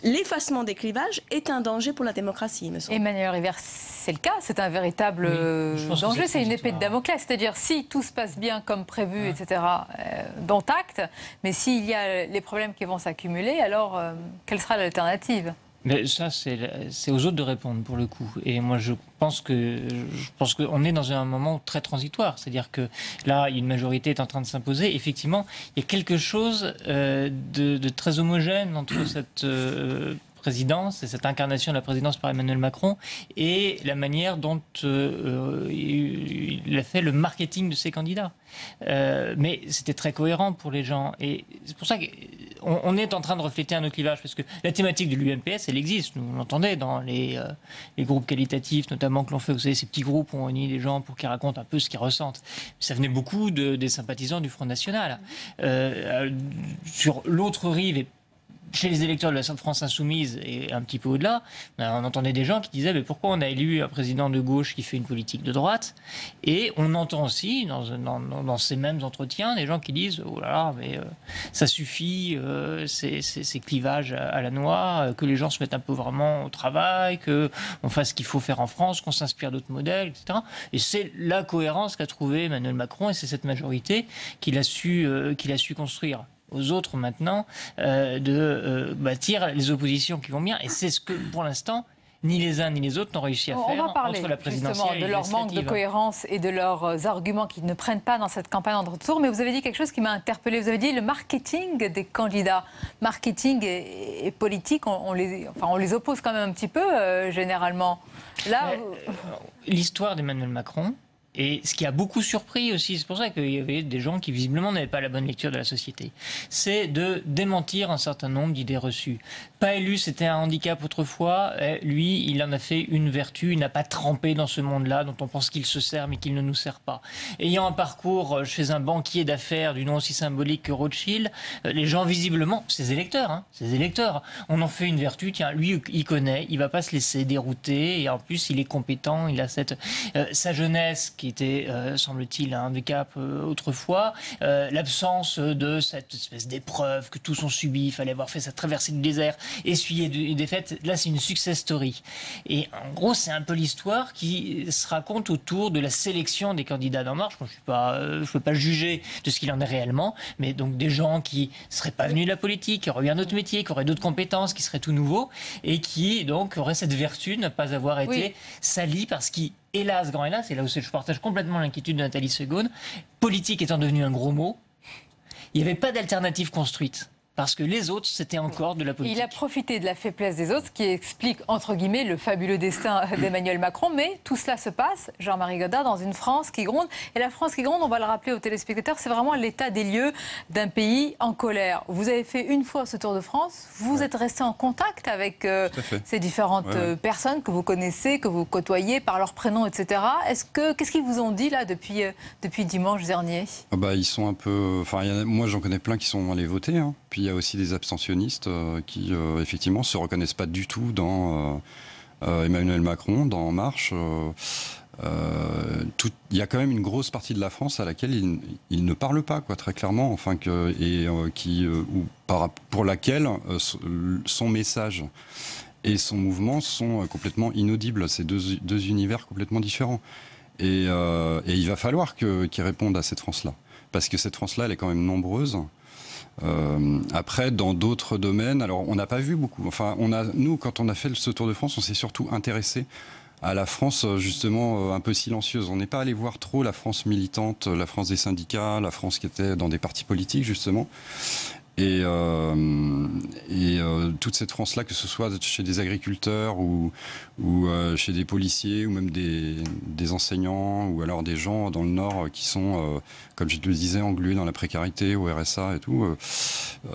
l'effacement des clivages est un danger pour la démocratie, me semble. Emmanuel River, c'est le cas, c'est un véritable danger, c'est une épée de Damoclès. C'est-à-dire, si tout se passe bien comme prévu, etc., dont acte, mais s'il y a les problèmes qui vont s'accumuler, alors quelle sera l'alternative ? Mais ça, c'est aux autres de répondre, pour le coup. Et moi, je pense qu'on est dans un moment très transitoire. C'est-à-dire que là, une majorité est en train de s'imposer. Effectivement, il y a quelque chose de très homogène entre cette présidence et cette incarnation de la présidence par Emmanuel Macron et la manière dont il a fait le marketing de ses candidats. Mais c'était très cohérent pour les gens. Et c'est pour ça qu'on est en train de refléter un autre clivage. Parce que la thématique de l'UMPS, elle existe. Nous l'entendez dans les groupes qualitatifs, notamment que l'on fait. Vous savez, ces petits groupes ont réuni les gens pour qu'ils racontent un peu ce qu'ils ressentent. Ça venait beaucoup des sympathisants du Front National. Sur l'autre rive, et chez les électeurs de la France Insoumise et un petit peu au-delà, on entendait des gens qui disaient mais pourquoi on a élu un président de gauche qui fait une politique de droite? Et on entend aussi dans ces mêmes entretiens des gens qui disent oh là là, mais ça suffit, ces clivages à la noix, que les gens se mettent un peu vraiment au travail, qu'on fasse ce qu'il faut faire en France, qu'on s'inspire d'autres modèles, etc. Et c'est la cohérence qu'a trouvé Emmanuel Macron et c'est cette majorité qu'il a su construire. Aux autres maintenant de bâtir les oppositions qui vont bien. Et c'est ce que, pour l'instant, ni les uns ni les autres n'ont réussi à faire entre la présidentielle et de leur manque de cohérence et de leurs arguments qu'ils ne prennent pas dans cette campagne d'entre-tour. Mais vous avez dit quelque chose qui m'a interpellée. Vous avez dit le marketing des candidats. Marketing et politique, on les oppose quand même un petit peu, généralement. Là, l'histoire d'Emmanuel Macron, et ce qui a beaucoup surpris aussi, c'est pour ça qu'il y avait des gens qui visiblement n'avaient pas la bonne lecture de la société, c'est de démentir un certain nombre d'idées reçues. Pas élu, c'était un handicap autrefois. Lui, il en a fait une vertu. Il n'a pas trempé dans ce monde-là dont on pense qu'il se sert mais qu'il ne nous sert pas. Ayant un parcours chez un banquier d'affaires du nom aussi symbolique que Rothschild, les gens visiblement, ses électeurs, on en fait une vertu. Tiens, lui, il connaît, il va pas se laisser dérouter et en plus, il est compétent. Il a sa jeunesse qui était, semble-t-il, un handicap autrefois, l'absence de cette espèce d'épreuve que tous ont subi. Il fallait avoir fait sa traversée du désert, essuyer des défaites. Là, c'est une success story. Et en gros, c'est un peu l'histoire qui se raconte autour de la sélection des candidats d'En Marche. Moi, je ne peux pas juger de ce qu'il en est réellement, mais donc des gens qui ne seraient pas venus de la politique, qui auraient eu un autre métier, qui auraient d'autres compétences, qui seraient tout nouveaux, et qui donc auraient cette vertu de ne pas avoir été salis parce qu'ils, hélas, grand hélas, et là où je partage complètement l'inquiétude de Nathalie Segonde, politique étant devenu un gros mot, il n'y avait pas d'alternative construite. Parce que les autres, c'était encore de la politique. Il a profité de la faiblesse des autres, ce qui explique, entre guillemets, le fabuleux destin d'Emmanuel Macron. Mais tout cela se passe, Jean-Marie Godard, dans une France qui gronde. Et la France qui gronde, on va le rappeler aux téléspectateurs, c'est vraiment l'état des lieux d'un pays en colère. Vous avez fait une fois ce Tour de France. Vous êtes resté en contact avec ces différentes personnes que vous connaissez, que vous côtoyez par leur prénom, etc. Qu'est-ce qu'ils vous ont dit là depuis dimanche dernier? Ils sont un peu... moi, j'en connais plein qui sont allés voter. Puis il y a aussi des abstentionnistes qui, effectivement, se reconnaissent pas du tout dans Emmanuel Macron, dans En Marche. Il y a quand même une grosse partie de la France à laquelle il ne parle pas, très clairement, pour laquelle son message et son mouvement sont complètement inaudibles. C'est deux univers complètement différents. Et il va falloir qu'ils répondent à cette France-là. Parce que cette France-là, elle est quand même nombreuse. Après, dans d'autres domaines, alors on n'a pas vu beaucoup. Enfin, nous, quand on a fait ce Tour de France, on s'est surtout intéressé à la France, justement, un peu silencieuse. On n'est pas allé voir trop la France militante, la France des syndicats, la France qui était dans des partis politiques, justement. Et toute cette France-là, que ce soit chez des agriculteurs ou chez des policiers ou même des enseignants ou alors des gens dans le Nord qui sont, comme je le disais, englués dans la précarité, au RSA et tout,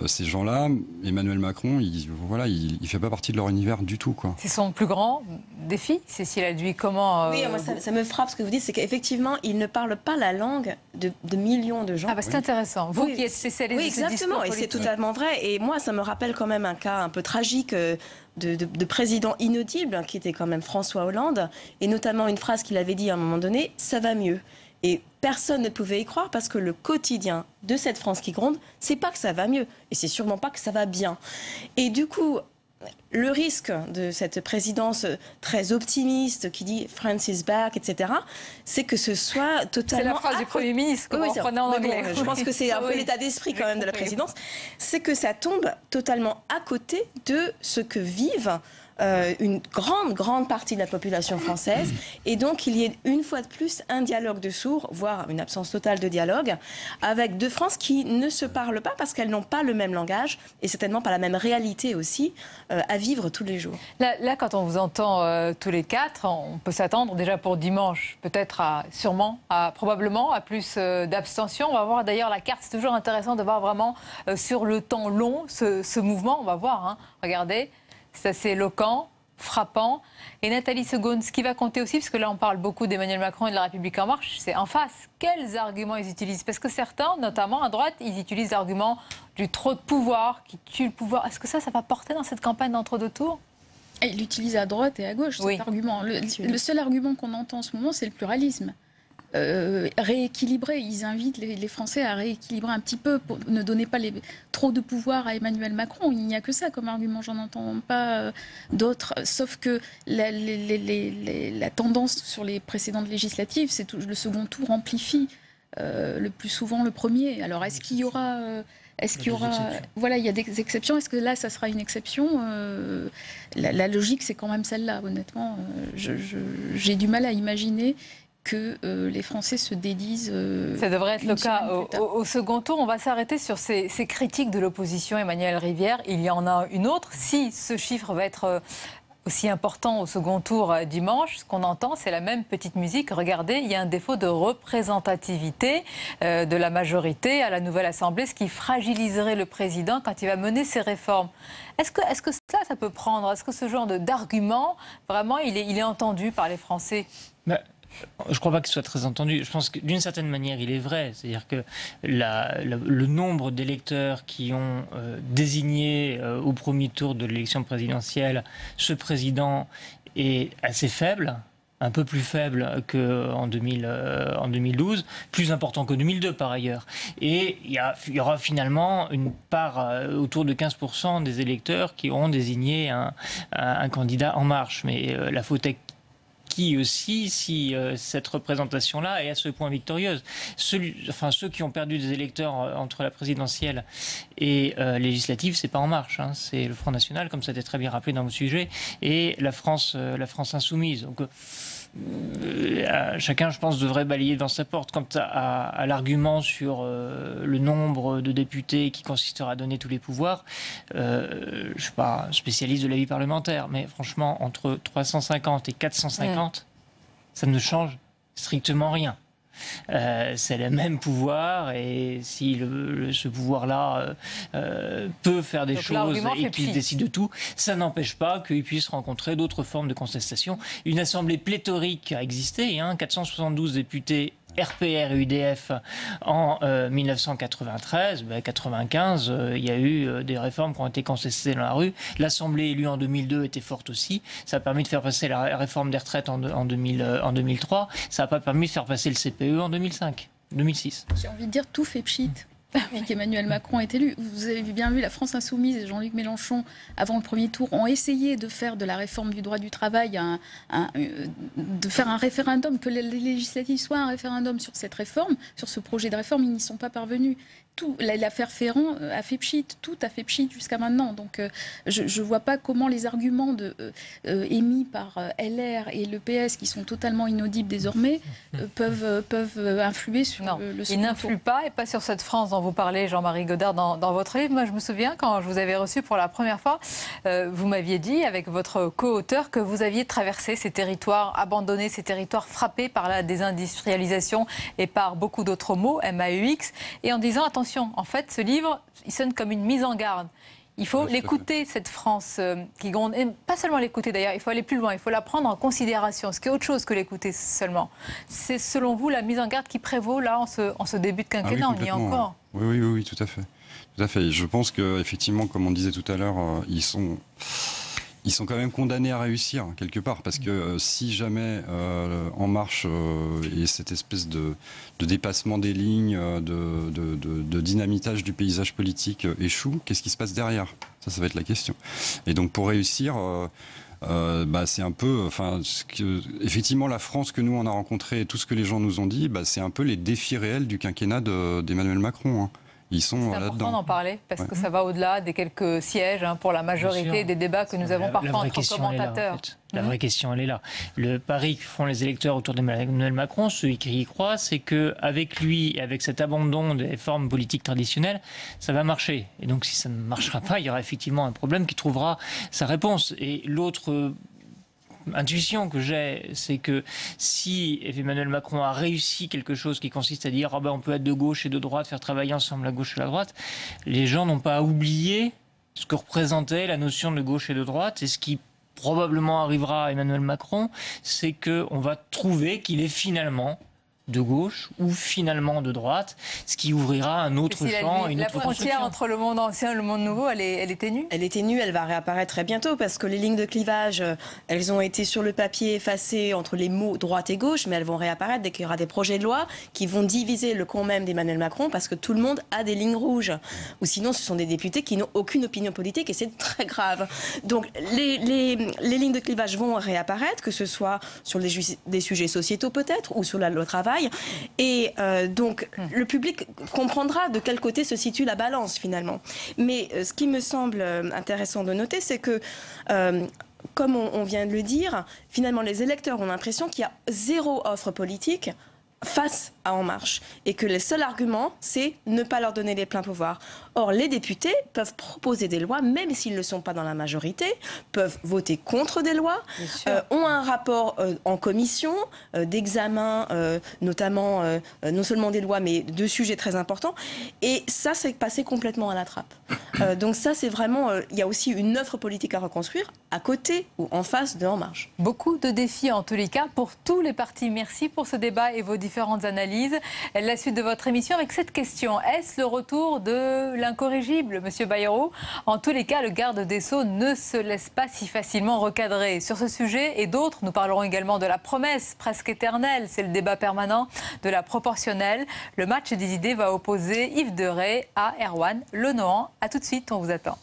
ces gens-là, Emmanuel Macron, il fait pas partie de leur univers du tout, quoi. C'est son plus grand défi, Cécile Alduy. Comment Oui, moi, ça me frappe ce que vous dites, c'est qu'effectivement, il ne parle pas la langue de millions de gens. Ah bah c'est intéressant. Vous qui êtes spécialiste de ce discours exactement, et c'est totalement vrai. Et moi, ça me rappelle quand même un cas un peu tragique de président inaudible, qui était quand même François Hollande, et notamment une phrase qu'il avait dit à un moment donné, « ça va mieux ». Et personne ne pouvait y croire parce que le quotidien de cette France qui gronde, c'est pas que ça va mieux, et c'est sûrement pas que ça va bien. Et du coup, le risque de cette présidence très optimiste qui dit France is back, etc., c'est que ce soit totalement. C'est la phrase du Premier ministre, que vous reprenez en anglais. Bon, je pense que c'est un peu l'état d'esprit quand même de la présidence. C'est que ça tombe totalement à côté de ce que vivent une grande partie de la population française, et donc il y ait une fois de plus un dialogue de sourds, voire une absence totale de dialogue, avec deux France qui ne se parlent pas parce qu'elles n'ont pas le même langage et certainement pas la même réalité aussi à vivre tous les jours. Là quand on vous entend tous les quatre, on peut s'attendre déjà pour dimanche peut-être probablement à plus d'abstention. On va voir d'ailleurs la carte, c'est toujours intéressant de voir vraiment sur le temps long ce mouvement, on va voir, hein. Regardez. C'est assez éloquent, frappant. Et Nathalie Segonde, ce qui va compter aussi, parce que là on parle beaucoup d'Emmanuel Macron et de La République En Marche, c'est en face. Quels arguments ils utilisent? Parce que certains, notamment à droite, ils utilisent l'argument du trop de pouvoir, qui tue le pouvoir. Est-ce que ça va porter dans cette campagne d'entre-deux tours? Il l'utilise à droite et à gauche, cet argument. Le seul argument qu'on entend en ce moment, c'est le pluralisme. Rééquilibrer, ils invitent les Français à rééquilibrer un petit peu, pour ne donner pas trop de pouvoir à Emmanuel Macron. Il n'y a que ça comme argument, j'en entends pas d'autres, sauf que la tendance sur les précédentes législatives, c'est le second tour amplifie le plus souvent le premier. Alors est-ce qu'il y aura voilà, il y a des exceptions. Est-ce que là, ça sera une exception? La logique, c'est quand même celle-là, honnêtement. J'ai du mal à imaginer que les Français se dédisent. Ça devrait être le cas au second tour. On va s'arrêter sur ces critiques de l'opposition, Emmanuel Rivière. Il y en a une autre. Si ce chiffre va être aussi important au second tour dimanche, ce qu'on entend, c'est la même petite musique. Regardez, il y a un défaut de représentativité de la majorité à la nouvelle Assemblée, ce qui fragiliserait le président quand il va mener ses réformes. Est-ce que ça peut prendre? Est-ce que ce genre d'argument, vraiment, il est entendu par les Français? Je ne crois pas qu'il soit très entendu. Je pense que d'une certaine manière, il est vrai. C'est-à-dire que le nombre d'électeurs qui ont désigné au premier tour de l'élection présidentielle ce président est assez faible, un peu plus faible qu'en 2012, plus important que 2002 par ailleurs. Et il y aura finalement une part autour de 15% des électeurs qui auront désigné un candidat En Marche. Mais la faute est aussi si cette représentation-là est à ce point victorieuse. Ceux qui ont perdu des électeurs entre la présidentielle et législative, c'est pas En Marche, hein, c'est le Front National, comme ça a été très bien rappelé dans vos sujets, et la France Insoumise. Donc chacun, je pense, devrait balayer dans sa porte. Quant à l'argument sur le nombre de députés qui consistera à donner tous les pouvoirs, je ne suis pas spécialiste de la vie parlementaire, mais franchement, entre 350 et 450, ça ne change strictement rien. C'est le même pouvoir, et si ce pouvoir-là peut faire des choses et qu'il décide de tout, ça n'empêche pas qu'il puisse rencontrer d'autres formes de contestation. Une assemblée pléthorique a existé, 472 députés RPR et UDF en 1993, 95, il y a eu des réformes qui ont été contestées dans la rue. L'Assemblée élue en 2002 était forte aussi. Ça a permis de faire passer la réforme des retraites en 2003. Ça n'a pas permis de faire passer le CPE en 2005, 2006. J'ai envie de dire tout fait pchit. Oui, qu'Emmanuel Macron est élu. Vous avez bien vu, la France Insoumise et Jean-Luc Mélenchon, avant le premier tour, ont essayé de faire de la réforme du droit du travail, de faire un référendum, que les législatives soient un référendum sur cette réforme, sur ce projet de réforme. Ils n'y sont pas parvenus. L'affaire Ferrand a fait pchit, tout a fait pchit jusqu'à maintenant. Donc je ne vois pas comment les arguments émis par LR et le PS, qui sont totalement inaudibles désormais, peuvent influer sur le second tour. Ils n'influent pas, et pas sur cette France dont vous parlez, Jean-Marie Godard, dans votre livre. Moi, je me souviens, quand je vous avais reçu pour la première fois, vous m'aviez dit, avec votre co-auteur, que vous aviez traversé ces territoires, abandonné ces territoires frappés par la désindustrialisation et par beaucoup d'autres mots, MAUX, et en disant, attention, en fait, ce livre, il sonne comme une mise en garde. Il faut l'écouter, cette France qui gronde. Et pas seulement l'écouter d'ailleurs, il faut aller plus loin, il faut la prendre en considération, ce qui est autre chose que l'écouter seulement. C'est selon vous la mise en garde qui prévaut là en ce début de quinquennat, on y est encore. Oui, tout à fait. Tout à fait. Je pense qu'effectivement, comme on disait tout à l'heure, ils sont quand même condamnés à réussir, quelque part, parce que si jamais En Marche et cette espèce de dépassement des lignes, de dynamitage du paysage politique échoue, qu'est-ce qui se passe derrière ? Ça va être la question. Et donc pour réussir, c'est un peu, effectivement, la France que nous on a rencontrée et tout ce que les gens nous ont dit, c'est un peu les défis réels du quinquennat d'Emmanuel Macron. Hein. Ils sont là-dedans. C'est important d'en parler parce que ça va au-delà des quelques sièges pour la majorité des débats que nous avons parfois entre commentateurs. La vraie question, elle est là. Le pari que font les électeurs autour d'Emmanuel Macron, ceux qui y croient, c'est qu'avec lui et avec cet abandon des formes politiques traditionnelles, ça va marcher. Et donc si ça ne marchera pas, il y aura effectivement un problème qui trouvera sa réponse. Et l'autre intuition que j'ai, c'est que si Emmanuel Macron a réussi quelque chose qui consiste à dire on peut être de gauche et de droite, faire travailler ensemble la gauche et la droite, les gens n'ont pas oublié ce que représentait la notion de gauche et de droite, et ce qui probablement arrivera à Emmanuel Macron, c'est qu'on va trouver qu'il est finalement de gauche ou finalement de droite, ce qui ouvrira un autre champ, une autre La frontière entre le monde ancien et le monde nouveau, elle est ténue ? Elle est ténue, elle va réapparaître très bientôt parce que les lignes de clivage, elles ont été sur le papier effacées entre les mots droite et gauche, mais elles vont réapparaître dès qu'il y aura des projets de loi qui vont diviser le camp même d'Emmanuel Macron parce que tout le monde a des lignes rouges. Ou sinon, ce sont des députés qui n'ont aucune opinion politique et c'est très grave. Donc les lignes de clivage vont réapparaître, que ce soit sur des sujets sociétaux peut-être ou sur la loi travail. Et donc, le public comprendra de quel côté se situe la balance, finalement. Mais ce qui me semble intéressant de noter, c'est que, comme on vient de le dire, finalement, les électeurs ont l'impression qu'il y a zéro offre politique face à En Marche et que le seul argument, c'est ne pas leur donner les pleins pouvoirs. Or, les députés peuvent proposer des lois, même s'ils ne sont pas dans la majorité, peuvent voter contre des lois, ont un rapport en commission d'examen, notamment non seulement des lois, mais de sujets très importants. Et ça, c'est passé complètement à la trappe. Donc ça, c'est vraiment... Il y a aussi une offre politique à reconstruire à côté ou en face de En Marche. Beaucoup de défis, en tous les cas, pour tous les partis. Merci pour ce débat et vos différentes analyses. La suite de votre émission avec cette question. Est-ce le retour de l'incorrigible, Monsieur Bayrou ? En tous les cas, le garde des Sceaux ne se laisse pas si facilement recadrer. Sur ce sujet et d'autres, nous parlerons également de la promesse presque éternelle, c'est le débat permanent, de la proportionnelle. Le match des idées va opposer Yves Deray à Erwan Le Nohan. A tout de suite, on vous attend.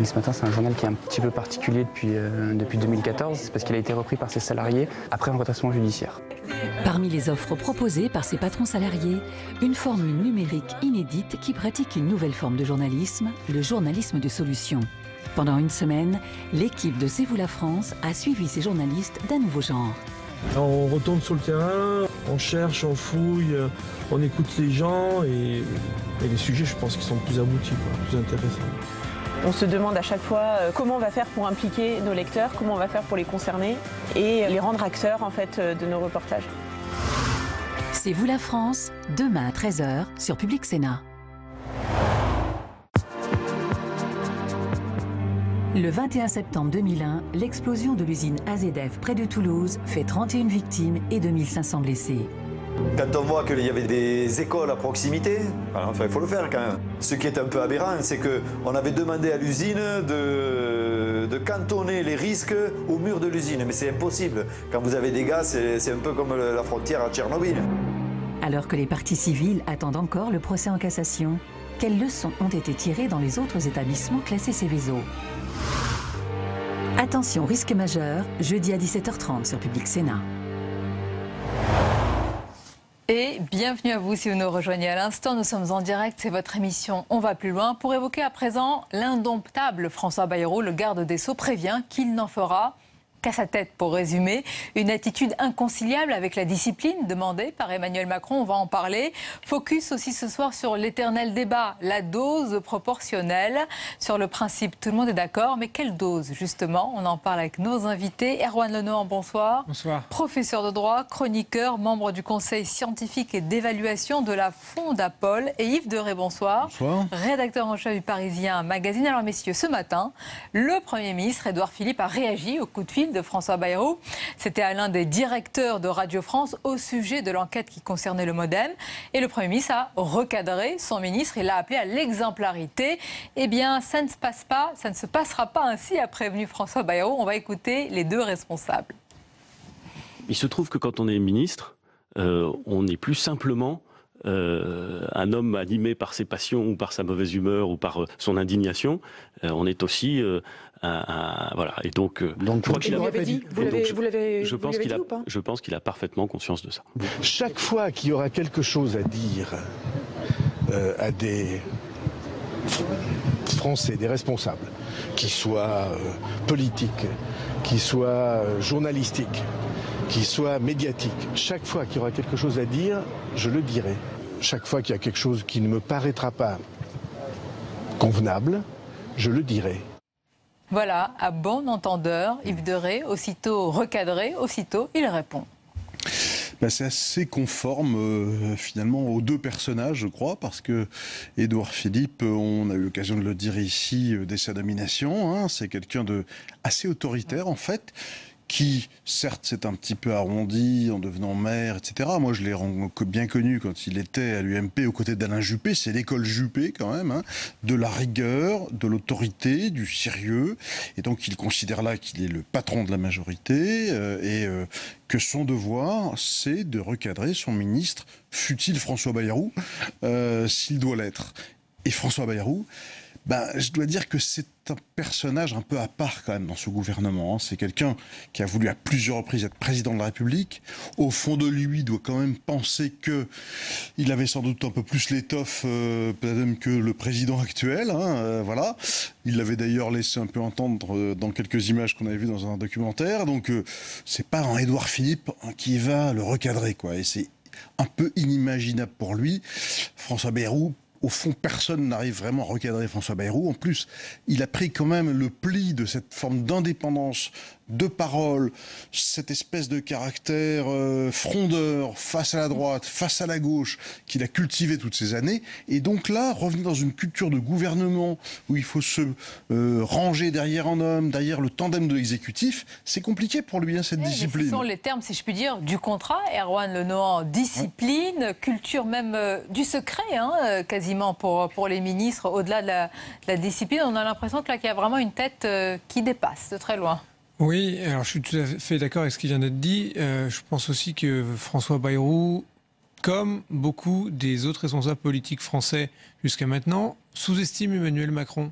Ce matin, c'est un journal qui est un petit peu particulier depuis 2014, parce qu'il a été repris par ses salariés après un redressement judiciaire. Parmi les offres proposées par ses patrons salariés, une formule numérique inédite qui pratique une nouvelle forme de journalisme, le journalisme de solution. Pendant une semaine, l'équipe de C'est vous la France a suivi ces journalistes d'un nouveau genre. On retourne sur le terrain, on cherche, on fouille, on écoute les gens et les sujets, je pense, qui sont plus aboutis, plus intéressants. On se demande à chaque fois comment on va faire pour impliquer nos lecteurs, comment on va faire pour les concerner et les rendre acteurs en fait, de nos reportages. C'est vous la France, demain à 13h sur Public Sénat. Le 21 septembre 2001, l'explosion de l'usine AZF près de Toulouse fait 31 victimes et 2500 blessés. Quand on voit qu'il y avait des écoles à proximité, il faut le faire quand même. Ce qui est un peu aberrant, c'est qu'on avait demandé à l'usine de cantonner les risques au mur de l'usine. Mais c'est impossible. Quand vous avez des gaz, c'est un peu comme la frontière à Tchernobyl. Alors que les parties civiles attendent encore le procès en cassation, quelles leçons ont été tirées dans les autres établissements classés Seveso? Attention, risque majeur, jeudi à 17h30 sur Public Sénat. Et bienvenue à vous si vous nous rejoignez à l'instant. Nous sommes en direct, c'est votre émission On va plus loin. Pour évoquer à présent l'indomptable François Bayrou, le garde des Sceaux prévient qu'il n'en fera qu'à sa tête, pour résumer. Une attitude inconciliable avec la discipline demandée par Emmanuel Macron, on va en parler. Focus aussi ce soir sur l'éternel débat, la dose proportionnelle. Sur le principe, tout le monde est d'accord, mais quelle dose justement? On en parle avec nos invités. Erwan Lenohan, bonsoir. Bonsoir. Professeur de droit, chroniqueur, membre du conseil scientifique et d'évaluation de la Fondapol. Et Yves Derey, bonsoir. Bonsoir. Rédacteur en chef du Parisien Magazine. Alors messieurs, ce matin, le Premier ministre Édouard Philippe a réagi au coup de fil de François Bayrou. C'était à l'un des directeurs de Radio France au sujet de l'enquête qui concernait le MoDem. Et le Premier ministre a recadré son ministre. Il l'a appelé à l'exemplarité. Eh bien, ça ne se passera pas ainsi, a prévenu François Bayrou. On va écouter les deux responsables. Il se trouve que quand on est ministre, on n'est plus simplement un homme animé par ses passions ou par sa mauvaise humeur ou par son indignation. On est aussi voilà. Et donc je crois qu'il je pense qu'il a parfaitement conscience de ça. Chaque fois qu'il y aura quelque chose à dire à des Français, des responsables, qui soient politiques, qui soient journalistiques, qui soient médiatiques, chaque fois qu'il y aura quelque chose à dire, je le dirai. Chaque fois qu'il y a quelque chose qui ne me paraîtra pas convenable, je le dirai. Voilà, à bon entendeur, Yves Derey, aussitôt recadré, aussitôt il répond. C'est assez conforme finalement aux deux personnages, je crois, parce que Édouard Philippe, on a eu l'occasion de le dire ici dès sa nomination, hein, c'est quelqu'un de assez autoritaire en fait, qui, certes, s'est un petit peu arrondi en devenant maire, etc. Moi, je l'ai bien connu quand il était à l'UMP aux côtés d'Alain Juppé. C'est l'école Juppé, quand même, hein, de la rigueur, de l'autorité, du sérieux. Et donc, il considère là qu'il est le patron de la majorité que son devoir, c'est de recadrer son ministre, fût-il François Bayrou, s'il doit l'être. Et François Bayrou, je dois dire que c'est un personnage un peu à part quand même dans ce gouvernement. C'est quelqu'un qui a voulu à plusieurs reprises être président de la République. Au fond de lui, il doit quand même penser qu'il avait sans doute un peu plus l'étoffe peut-être même que le président actuel. Hein, voilà. Il l'avait d'ailleurs laissé un peu entendre dans quelques images qu'on avait vues dans un documentaire. Donc c'est pas un Édouard Philippe qui va le recadrer, quoi. Et c'est un peu inimaginable pour lui. François Bayrou, au fond, personne n'arrive vraiment à recadrer François Bayrou. En plus, il a pris quand même le pli de cette forme d'indépendance, de parole, cette espèce de caractère frondeur face à la droite, face à la gauche, qu'il a cultivé toutes ces années. Et donc là, revenir dans une culture de gouvernement où il faut se ranger derrière un homme, derrière le tandem de l'exécutif, c'est compliqué pour lui, hein, cette discipline. Ce sont les termes, si je puis dire, du contrat. Erwan Lenohan, discipline, culture même du secret, hein, quasiment pour les ministres, au-delà de la discipline. On a l'impression qu'il y a vraiment une tête qui dépasse de très loin. Oui, alors je suis tout à fait d'accord avec ce qui vient d'être dit. Je pense aussi que François Bayrou, comme beaucoup des autres responsables politiques français jusqu'à maintenant, sous-estime Emmanuel Macron.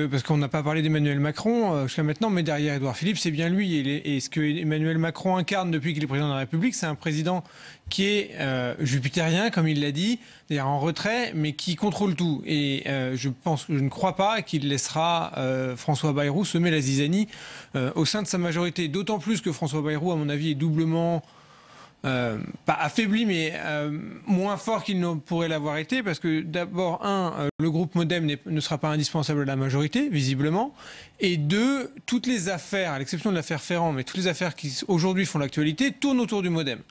Parce qu'on n'a pas parlé d'Emmanuel Macron jusqu'à maintenant, mais derrière Édouard Philippe, c'est bien lui. Et ce que Emmanuel Macron incarne depuis qu'il est président de la République, c'est un président qui est jupitérien, comme il l'a dit, c'est-à-dire en retrait, mais qui contrôle tout. Et je ne crois pas qu'il laissera François Bayrou semer la zizanie au sein de sa majorité. D'autant plus que François Bayrou, à mon avis, est doublement pas affaibli, mais moins fort qu'il ne pourrait l'avoir été, parce que d'abord, le groupe MoDem ne sera pas indispensable à la majorité, visiblement, et deux, toutes les affaires, à l'exception de l'affaire Ferrand, mais toutes les affaires qui aujourd'hui font l'actualité, tournent autour du MoDem.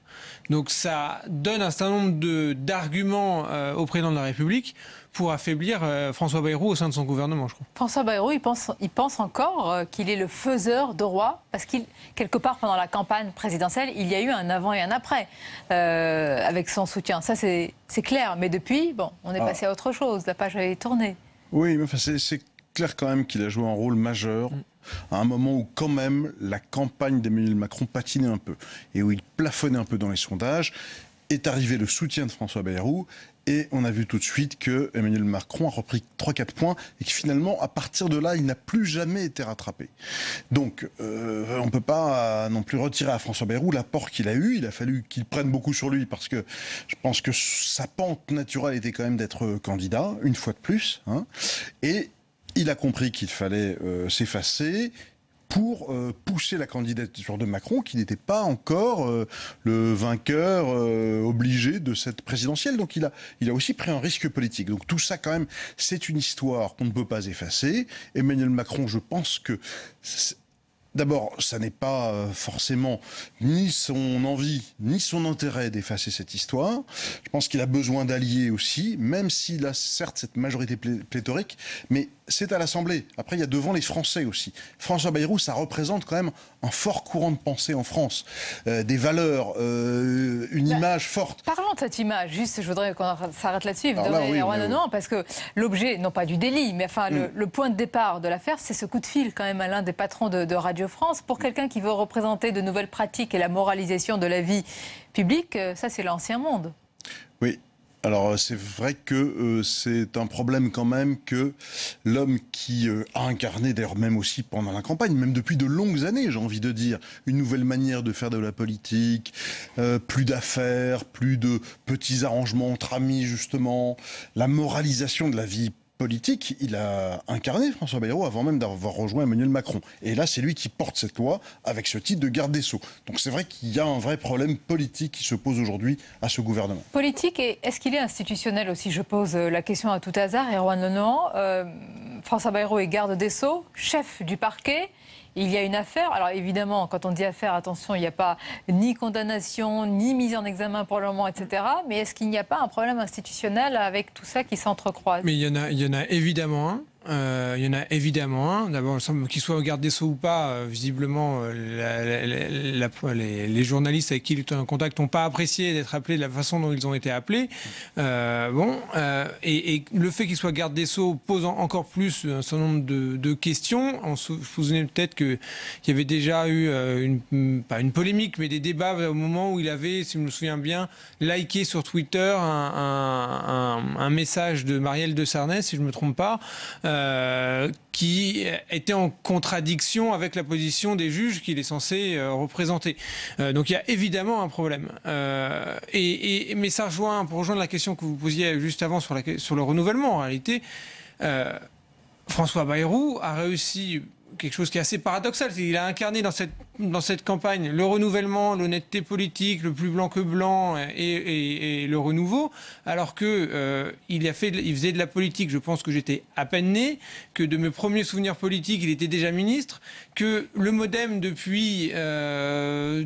Donc ça donne un certain nombre d'arguments au président de la République pour affaiblir François Bayrou au sein de son gouvernement, je crois. François Bayrou, il pense encore qu'il est le faiseur de roi, parce qu'il, quelque part, pendant la campagne présidentielle, il y a eu un avant et un après avec son soutien. Ça, c'est clair. Mais depuis, on est passé à autre chose. La page avait tourné. Oui, mais c'est clair quand même qu'il a joué un rôle majeur à un moment où quand même la campagne d'Emmanuel Macron patinait un peu et où il plafonnait un peu dans les sondages. est arrivé le soutien de François Bayrou. Et on a vu tout de suite que Emmanuel Macron a repris 3-4 points et que finalement, à partir de là, il n'a plus jamais été rattrapé. Donc, on ne peut pas non plus retirer à François Bayrou l'apport qu'il a eu. Il a fallu qu'il prenne beaucoup sur lui parce que je pense que sa pente naturelle était quand même d'être candidat, une fois de plus. Hein. Et il a compris qu'il fallait s'effacer pour pousser la candidature de Macron, qui n'était pas encore le vainqueur obligé de cette présidentielle. Donc il a aussi pris un risque politique. Donc tout ça, quand même, c'est une histoire qu'on ne peut pas effacer. Emmanuel Macron, je pense que... D'abord, ça n'est pas forcément ni son envie, ni son intérêt d'effacer cette histoire. Je pense qu'il a besoin d'alliés aussi, même s'il a certes cette majorité pléthorique, mais c'est à l'Assemblée. Après, il y a devant les Français aussi. François Bayrou, ça représente quand même un fort courant de pensée en France. Des valeurs, une image forte. Parlons de cette image, juste, je voudrais qu'on s'arrête là-dessus, évidemment, parce que l'objet, non pas du délit, mais enfin le point de départ de l'affaire, c'est ce coup de fil quand même à l'un des patrons de Radio France. Pour quelqu'un qui veut représenter de nouvelles pratiques et la moralisation de la vie publique, ça c'est l'ancien monde. Oui. Alors c'est vrai que c'est un problème quand même que l'homme qui a incarné, d'ailleurs même aussi pendant la campagne, même depuis de longues années, j'ai envie de dire, une nouvelle manière de faire de la politique, plus d'affaires, plus de petits arrangements entre amis justement, la moralisation de la vie politique, il a incarné François Bayrou avant même d'avoir rejoint Emmanuel Macron. Et là, c'est lui qui porte cette loi avec ce titre de garde des Sceaux. Donc c'est vrai qu'il y a un vrai problème politique qui se pose aujourd'hui à ce gouvernement. Politique, et est-ce qu'il est institutionnel aussi? Je pose la question à tout hasard. Erwan Lenormand, François Bayrou est garde des Sceaux, chef du parquet. Il y a une affaire. Alors évidemment, quand on dit affaire, attention, il n'y a pas ni condamnation, ni mise en examen pour le moment, etc. Mais est-ce qu'il n'y a pas un problème institutionnel avec tout ça qui s'entrecroise? Mais il y en a évidemment un. D'abord, qu'il soit au garde des Sceaux ou pas, visiblement, les journalistes avec qui il était en contact n'ont pas apprécié d'être appelés de la façon dont ils ont été appelés. Et le fait qu'il soit garde des Sceaux pose encore plus un certain nombre de questions. On se souvenait peut-être qu'il y avait déjà eu, pas une polémique, mais des débats au moment où il avait, si je me souviens bien, liké sur Twitter un message de Marielle de Sarnez, si je ne me trompe pas, qui était en contradiction avec la position des juges qu'il est censé représenter. Donc il y a évidemment un problème. Mais ça rejoint, pour rejoindre la question que vous posiez juste avant sur le renouvellement, en réalité, François Bayrou a réussi quelque chose qui est assez paradoxal. Il a incarné dans cette campagne le renouvellement, l'honnêteté politique, le plus blanc que blanc et le renouveau, alors que il faisait de la politique, je pense que j'étais à peine né, que de mes premiers souvenirs politiques, il était déjà ministre, que le MoDem, depuis, je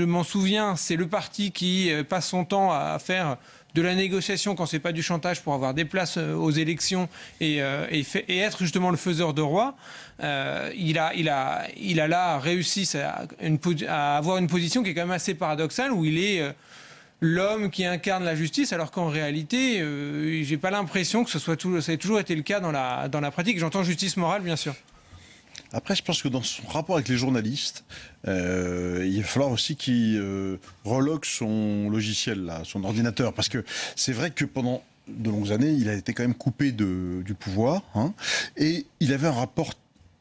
m'en souviens, c'est le parti qui passe son temps à faire de la négociation quand c'est pas du chantage pour avoir des places aux élections et être justement le faiseur de roi. Il a là réussi à avoir une position qui est quand même assez paradoxale, où il est l'homme qui incarne la justice, alors qu'en réalité, j'ai pas l'impression que ça ait toujours été le cas dans la pratique. J'entends justice morale, bien sûr. Après, je pense que dans son rapport avec les journalistes, il va falloir aussi qu'il reloque son logiciel, là, son ordinateur. Parce que c'est vrai que pendant de longues années, il a été quand même coupé du pouvoir. Hein, et il avait un rapport,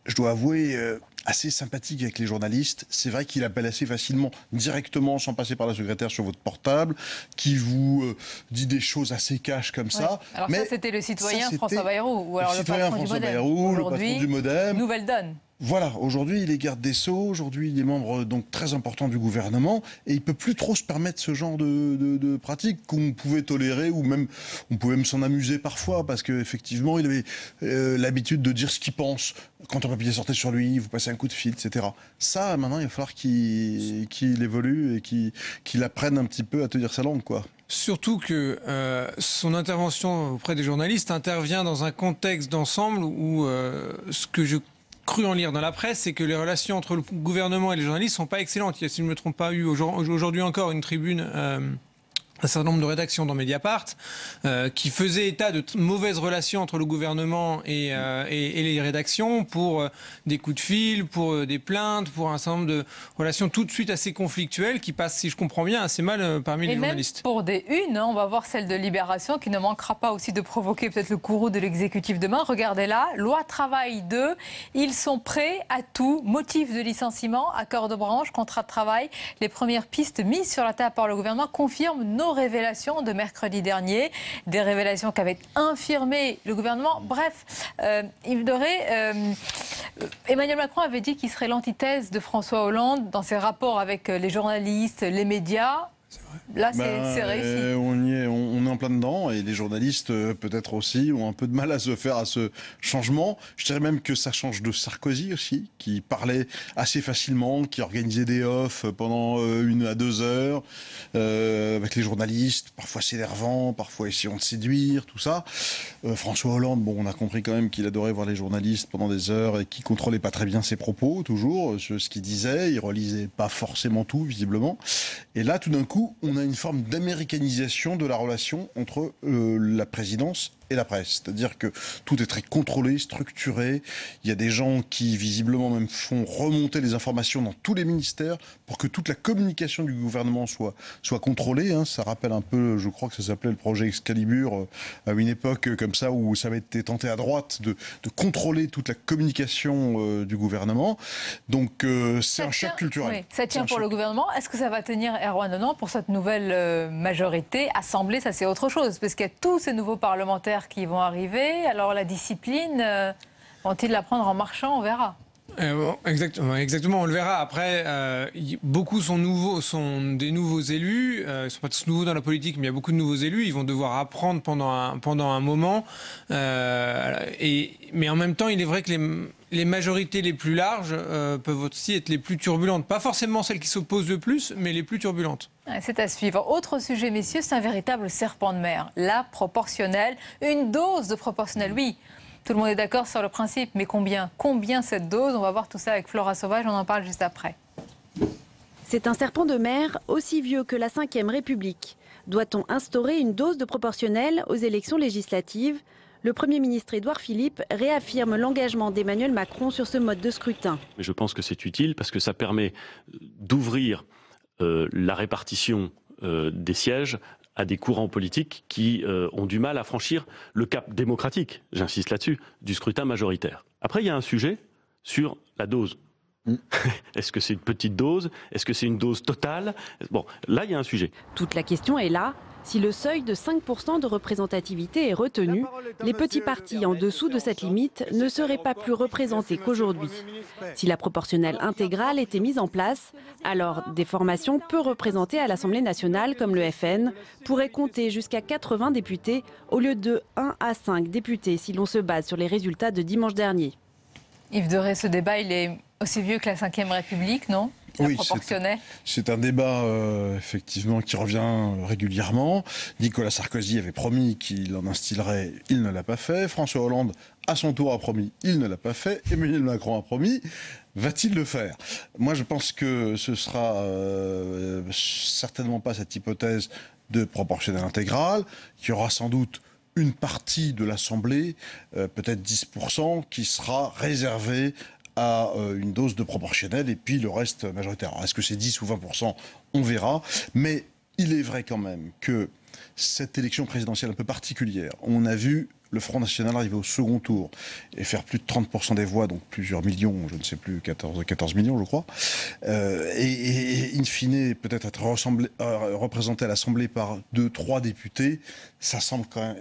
je dois avouer, assez sympathique avec les journalistes. C'est vrai qu'il appelle assez facilement, directement, sans passer par la secrétaire sur votre portable, qui vous dit des choses assez cash comme ça. Alors mais ça, c'était le citoyen François Bayrou, ou alors le patron du MoDem. Le patron du MoDem. Nouvelle donne. Voilà, aujourd'hui il est garde des Sceaux, aujourd'hui il est membre donc très important du gouvernement et il peut plus trop se permettre ce genre de pratiques qu'on pouvait tolérer ou même on pouvait même s'en amuser parfois parce qu'effectivement il avait l'habitude de dire ce qu'il pense quand un papier sortait sur lui, vous passez un coup de fil, etc. Ça maintenant il va falloir qu'il évolue et qu'il apprenne un petit peu à tenir sa langue, quoi. Surtout que son intervention auprès des journalistes intervient dans un contexte d'ensemble où ce que je cru en lire dans la presse, c'est que les relations entre le gouvernement et les journalistes sont pas excellentes. Il y a, si je ne me trompe pas, eu aujourd'hui encore une tribune un certain nombre de rédactions dans Mediapart qui faisaient état de mauvaises relations entre le gouvernement et les rédactions pour des coups de fil, pour des plaintes, pour un certain nombre de relations tout de suite assez conflictuelles qui passent, si je comprends bien, assez mal parmi les journalistes. Même pour des unes, on va voir celle de Libération qui ne manquera pas aussi de provoquer peut-être le courroux de l'exécutif demain. Regardez là, loi travail 2, ils sont prêts à tout, motif de licenciement, accord de branche, contrat de travail. Les premières pistes mises sur la table par le gouvernement confirment nos révélations de mercredi dernier, des révélations qu'avait infirmé le gouvernement. Bref, Emmanuel Macron avait dit qu'il serait l'antithèse de François Hollande dans ses rapports avec les journalistes, les médias. Là, c'est réussi. On est en plein dedans et les journalistes, peut-être aussi, ont un peu de mal à se faire à ce changement. Je dirais même que ça change de Sarkozy aussi, qui parlait assez facilement, qui organisait des offs pendant 1 à 2 heures avec les journalistes, parfois s'énervant, parfois essayant de séduire, tout ça. François Hollande, bon, on a compris quand même qu'il adorait voir les journalistes pendant des heures et qu'il contrôlait pas très bien ses propos, toujours, ce qu'il disait. Il relisait pas forcément tout, visiblement. Et là, tout d'un coup, on a une forme d'américanisation de la relation entre la présidence et la presse. C'est-à-dire que tout est très contrôlé, structuré. Il y a des gens qui, visiblement, même font remonter les informations dans tous les ministères pour que toute la communication du gouvernement soit contrôlée. Hein. Ça rappelle un peu, je crois que ça s'appelait le projet Excalibur, à une époque comme ça, où ça avait été tenté à droite de contrôler toute la communication du gouvernement. Donc, c'est un choc culturel. Oui, ça tient pour le gouvernement. Est-ce que ça va tenir, Erwan Lenon, pour cette nouvelle majorité? Assemblée, ça c'est autre chose, parce qu'il y a tous ces nouveaux parlementaires qui vont arriver. Alors la discipline, vont-ils la prendre en marchant? On verra. Exactement, on le verra. Après, beaucoup sont des nouveaux élus. Ils ne sont pas tous nouveaux dans la politique, mais il y a beaucoup de nouveaux élus. Ils vont devoir apprendre pendant un moment. Mais en même temps, il est vrai que les majorités les plus larges peuvent aussi être les plus turbulentes. Pas forcément celles qui s'opposent le plus, mais les plus turbulentes. C'est à suivre. Autre sujet, messieurs, c'est un véritable serpent de mer. La proportionnelle. Une dose de proportionnelle, oui. Tout le monde est d'accord sur le principe, mais combien cette dose? On va voir tout ça avec Flora Sauvage, on en parle juste après. C'est un serpent de mer aussi vieux que la Ve République. Doit-on instaurer une dose de proportionnelle aux élections législatives? Le Premier ministre Édouard Philippe réaffirme l'engagement d'Emmanuel Macron sur ce mode de scrutin. Mais je pense que c'est utile parce que ça permet d'ouvrir la répartition des sièges à des courants politiques qui ont du mal à franchir le cap démocratique, j'insiste là-dessus, du scrutin majoritaire. Après, il y a un sujet sur la dose. Est-ce que c'est une petite dose? Est-ce que c'est une dose totale? Bon, là, il y a un sujet. Toute la question est là. Si le seuil de 5% de représentativité est retenu, les petits partis en dessous de cette limite ne seraient pas plus représentés qu'aujourd'hui. Si la proportionnelle intégrale était mise en place, alors des formations peu représentées à l'Assemblée nationale, comme le FN, pourraient compter jusqu'à 80 députés au lieu de 1 à 5 députés si l'on se base sur les résultats de dimanche dernier. Yves Derey, ce débat, il est aussi vieux que la Ve République, non? Oui, c'est un débat effectivement qui revient régulièrement. Nicolas Sarkozy avait promis qu'il en instillerait, il ne l'a pas fait. François Hollande, à son tour, a promis, il ne l'a pas fait. Emmanuel Macron a promis, va-t-il le faire? Moi, je pense que ce sera certainement pas cette hypothèse de proportionnelle intégrale. Il y aura sans doute une partie de l'Assemblée, peut-être 10%, qui sera réservée à une dose de proportionnelle et puis le reste majoritaire. Est-ce que c'est 10 ou 20%? On verra. Mais il est vrai quand même que cette élection présidentielle un peu particulière, on a vu le Front National arriver au second tour et faire plus de 30% des voix, donc plusieurs millions, je ne sais plus, 14 millions je crois, et in fine peut-être être représenté à l'Assemblée par 2-3 députés, ça semble quand même,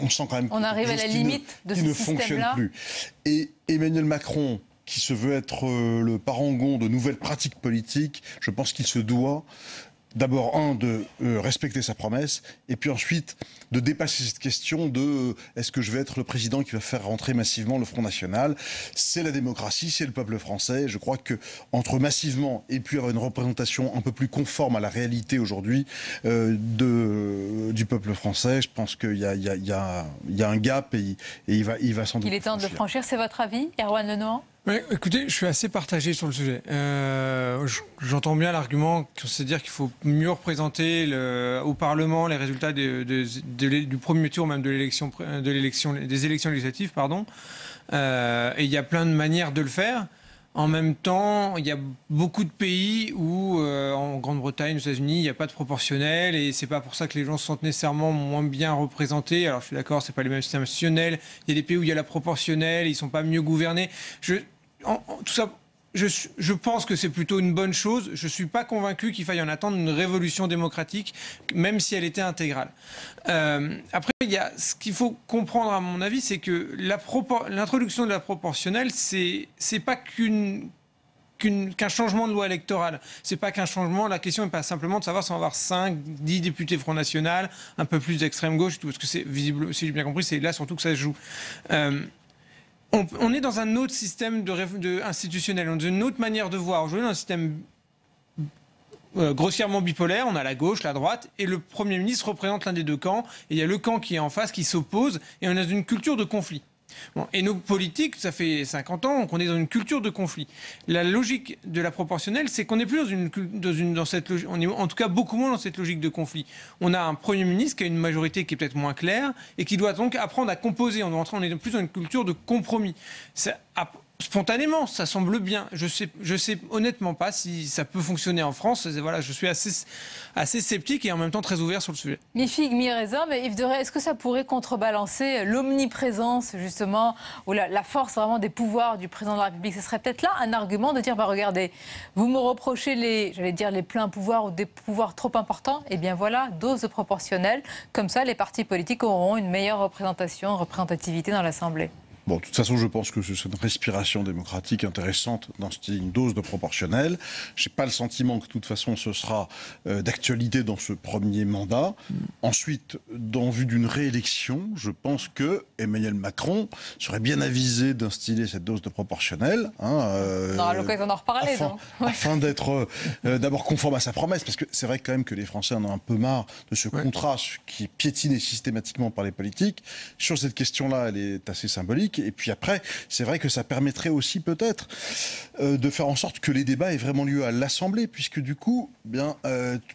on sent quand même on arrive à la limite de ce système-là. Et Emmanuel Macron, qui se veut être le parangon de nouvelles pratiques politiques, je pense qu'il se doit d'abord, de respecter sa promesse, et puis ensuite de dépasser cette question de est-ce que je vais être le président qui va faire rentrer massivement le Front National? C'est la démocratie, c'est le peuple français. Je crois que entre massivement et puis avoir une représentation un peu plus conforme à la réalité aujourd'hui du peuple français, je pense qu'il y a un gap et il va sans doute. Il est temps de le franchir, c'est votre avis, Erwan Lenon? Ouais, écoutez, je suis assez partagé sur le sujet. J'entends bien l'argument, c'est-à-dire qu'il faut mieux représenter au Parlement les résultats du premier tour, même des élections législatives, pardon. Et il y a plein de manières de le faire. En même temps, il y a beaucoup de pays où, en Grande-Bretagne, aux États-Unis, il n'y a pas de proportionnel et c'est pas pour ça que les gens se sentent nécessairement moins bien représentés. Alors, je suis d'accord, c'est pas les mêmes systèmes institutionnels. Il y a des pays où il y a la proportionnelle, ils sont pas mieux gouvernés. Tout ça, je pense que c'est plutôt une bonne chose. Je suis pas convaincu qu'il faille en attendre une révolution démocratique, même si elle était intégrale. Après, ce qu'il faut comprendre, à mon avis, c'est que l'introduction de la proportionnelle, c'est pas qu'un changement de loi électorale. C'est pas qu'un changement. La question n'est pas simplement de savoir si on va avoir 5, 10 députés Front National, un peu plus d'extrême gauche, parce que c'est visible, si j'ai bien compris, c'est là surtout que ça se joue. On est dans un autre système institutionnel, dans une autre manière de voir. Aujourd'hui, dans un système grossièrement bipolaire, on a la gauche, la droite, et le Premier ministre représente l'un des deux camps, et il y a le camp qui est en face, qui s'oppose, et on a une culture de conflit. Bon, et nos politiques, ça fait 50 ans qu'on est dans une culture de conflit. La logique de la proportionnelle, c'est qu'on n'est plus dans cette logique, on est en tout cas beaucoup moins dans cette logique de conflit. On a un Premier ministre qui a une majorité qui est peut-être moins claire et qui doit donc apprendre à composer. On est plus dans une culture de compromis. Spontanément, ça semble bien. Je sais honnêtement pas si ça peut fonctionner en France. Voilà, je suis assez sceptique et en même temps très ouvert sur le sujet. Mi-figue, mi-raisin, mais Yves Deray, est-ce que ça pourrait contrebalancer l'omniprésence, justement, ou la force vraiment des pouvoirs du président de la République? Ce serait peut-être là un argument de dire, regardez, vous me reprochez les pleins pouvoirs ou des pouvoirs trop importants, et bien voilà, dose de proportionnelle. Comme ça, les partis politiques auront une meilleure représentativité dans l'Assemblée. Bon, de toute façon, je pense que c'est une respiration démocratique intéressante d'instiller une dose de proportionnelle. Je n'ai pas le sentiment que, de toute façon, ce sera d'actualité dans ce premier mandat. Ensuite, en vue d'une réélection, je pense que Emmanuel Macron serait bien avisé d'instiller cette dose de proportionnelle. On aura l'occasion d'en reparler, afin d'être d'abord conforme à sa promesse, parce que c'est vrai quand même que les Français en ont un peu marre de ce contraste qui est piétiné systématiquement par les politiques. Sur cette question-là, elle est assez symbolique. Et puis après, c'est vrai que ça permettrait aussi peut-être de faire en sorte que les débats aient vraiment lieu à l'Assemblée, puisque du coup,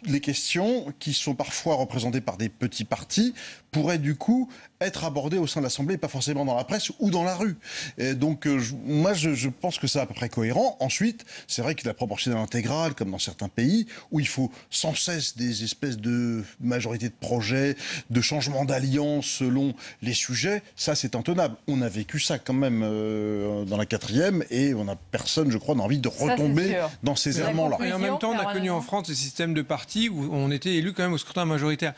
les questions qui sont parfois représentées par des petits partis pourraient du coup être abordées au sein de l'Assemblée et pas forcément dans la presse ou dans la rue. Et donc moi je pense que c'est à peu près cohérent. Ensuite, c'est vrai que la proportionnelle intégrale, comme dans certains pays, où il faut sans cesse des espèces de majorités de projets, de changements d'alliance selon les sujets, ça c'est intenable. On a vécu ça quand même dans la 4e et on a personne, je crois, n'a envie de retomber dans ces errements-là. Et en même temps, on a connu en France des systèmes de partis où on était élu quand même au scrutin majoritaire.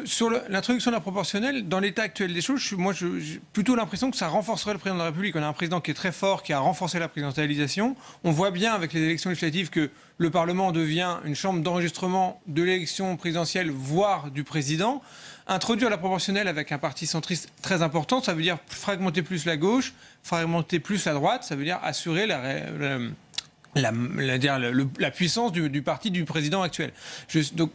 Sur l'introduction de la proportionnelle, dans l'état actuel des choses, j'ai plutôt l'impression que ça renforcerait le président de la République. On a un président qui est très fort, qui a renforcé la présidentialisation. On voit bien avec les élections législatives que le Parlement devient une chambre d'enregistrement de l'élection présidentielle, voire du président. Introduire la proportionnelle avec un parti centriste très important, ça veut dire fragmenter plus la gauche, fragmenter plus la droite, ça veut dire assurer la puissance du parti du président actuel. Donc,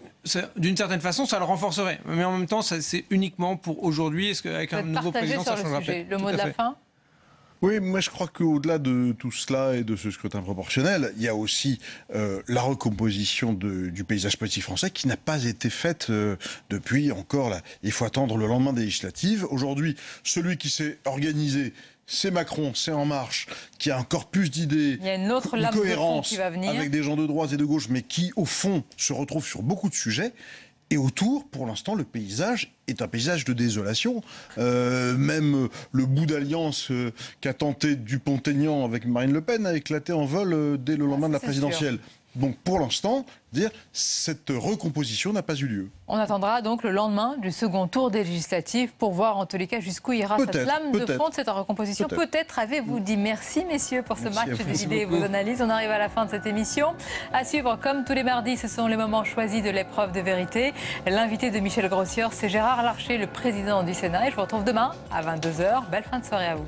d'une certaine façon, ça le renforcerait. Mais en même temps, c'est uniquement pour aujourd'hui. Est-ce qu'avec un nouveau président, ça changera peut-être? Le mot de la fin? Oui, moi je crois qu'au-delà de tout cela et de ce scrutin proportionnel, il y a aussi la recomposition du paysage politique français qui n'a pas été faite depuis encore. Là. Il faut attendre le lendemain des législatives. Aujourd'hui, celui qui s'est organisé, c'est Macron, c'est En Marche, qui a un corpus d'idées, il y a une autre lame de fond qui va venir, avec des gens de droite et de gauche, mais qui, au fond, se retrouvent sur beaucoup de sujets. Et autour, pour l'instant, le paysage est un paysage de désolation. Même le bout d'alliance qu'a tenté Dupont-Aignan avec Marine Le Pen a éclaté en vol dès le lendemain de la présidentielle. Donc pour l'instant, cette recomposition n'a pas eu lieu. On attendra donc le lendemain du second tour des législatives pour voir en tous les cas jusqu'où ira cette lame de fond de cette recomposition. Peut-être avez-vous dit merci messieurs pour ce match des idées et vos analyses. On arrive à la fin de cette émission. À suivre comme tous les mardis, ce sont les moments choisis de l'épreuve de vérité. L'invité de Michel Grossior, c'est Gérard Larcher, le président du Sénat. Et je vous retrouve demain à 22h. Belle fin de soirée à vous.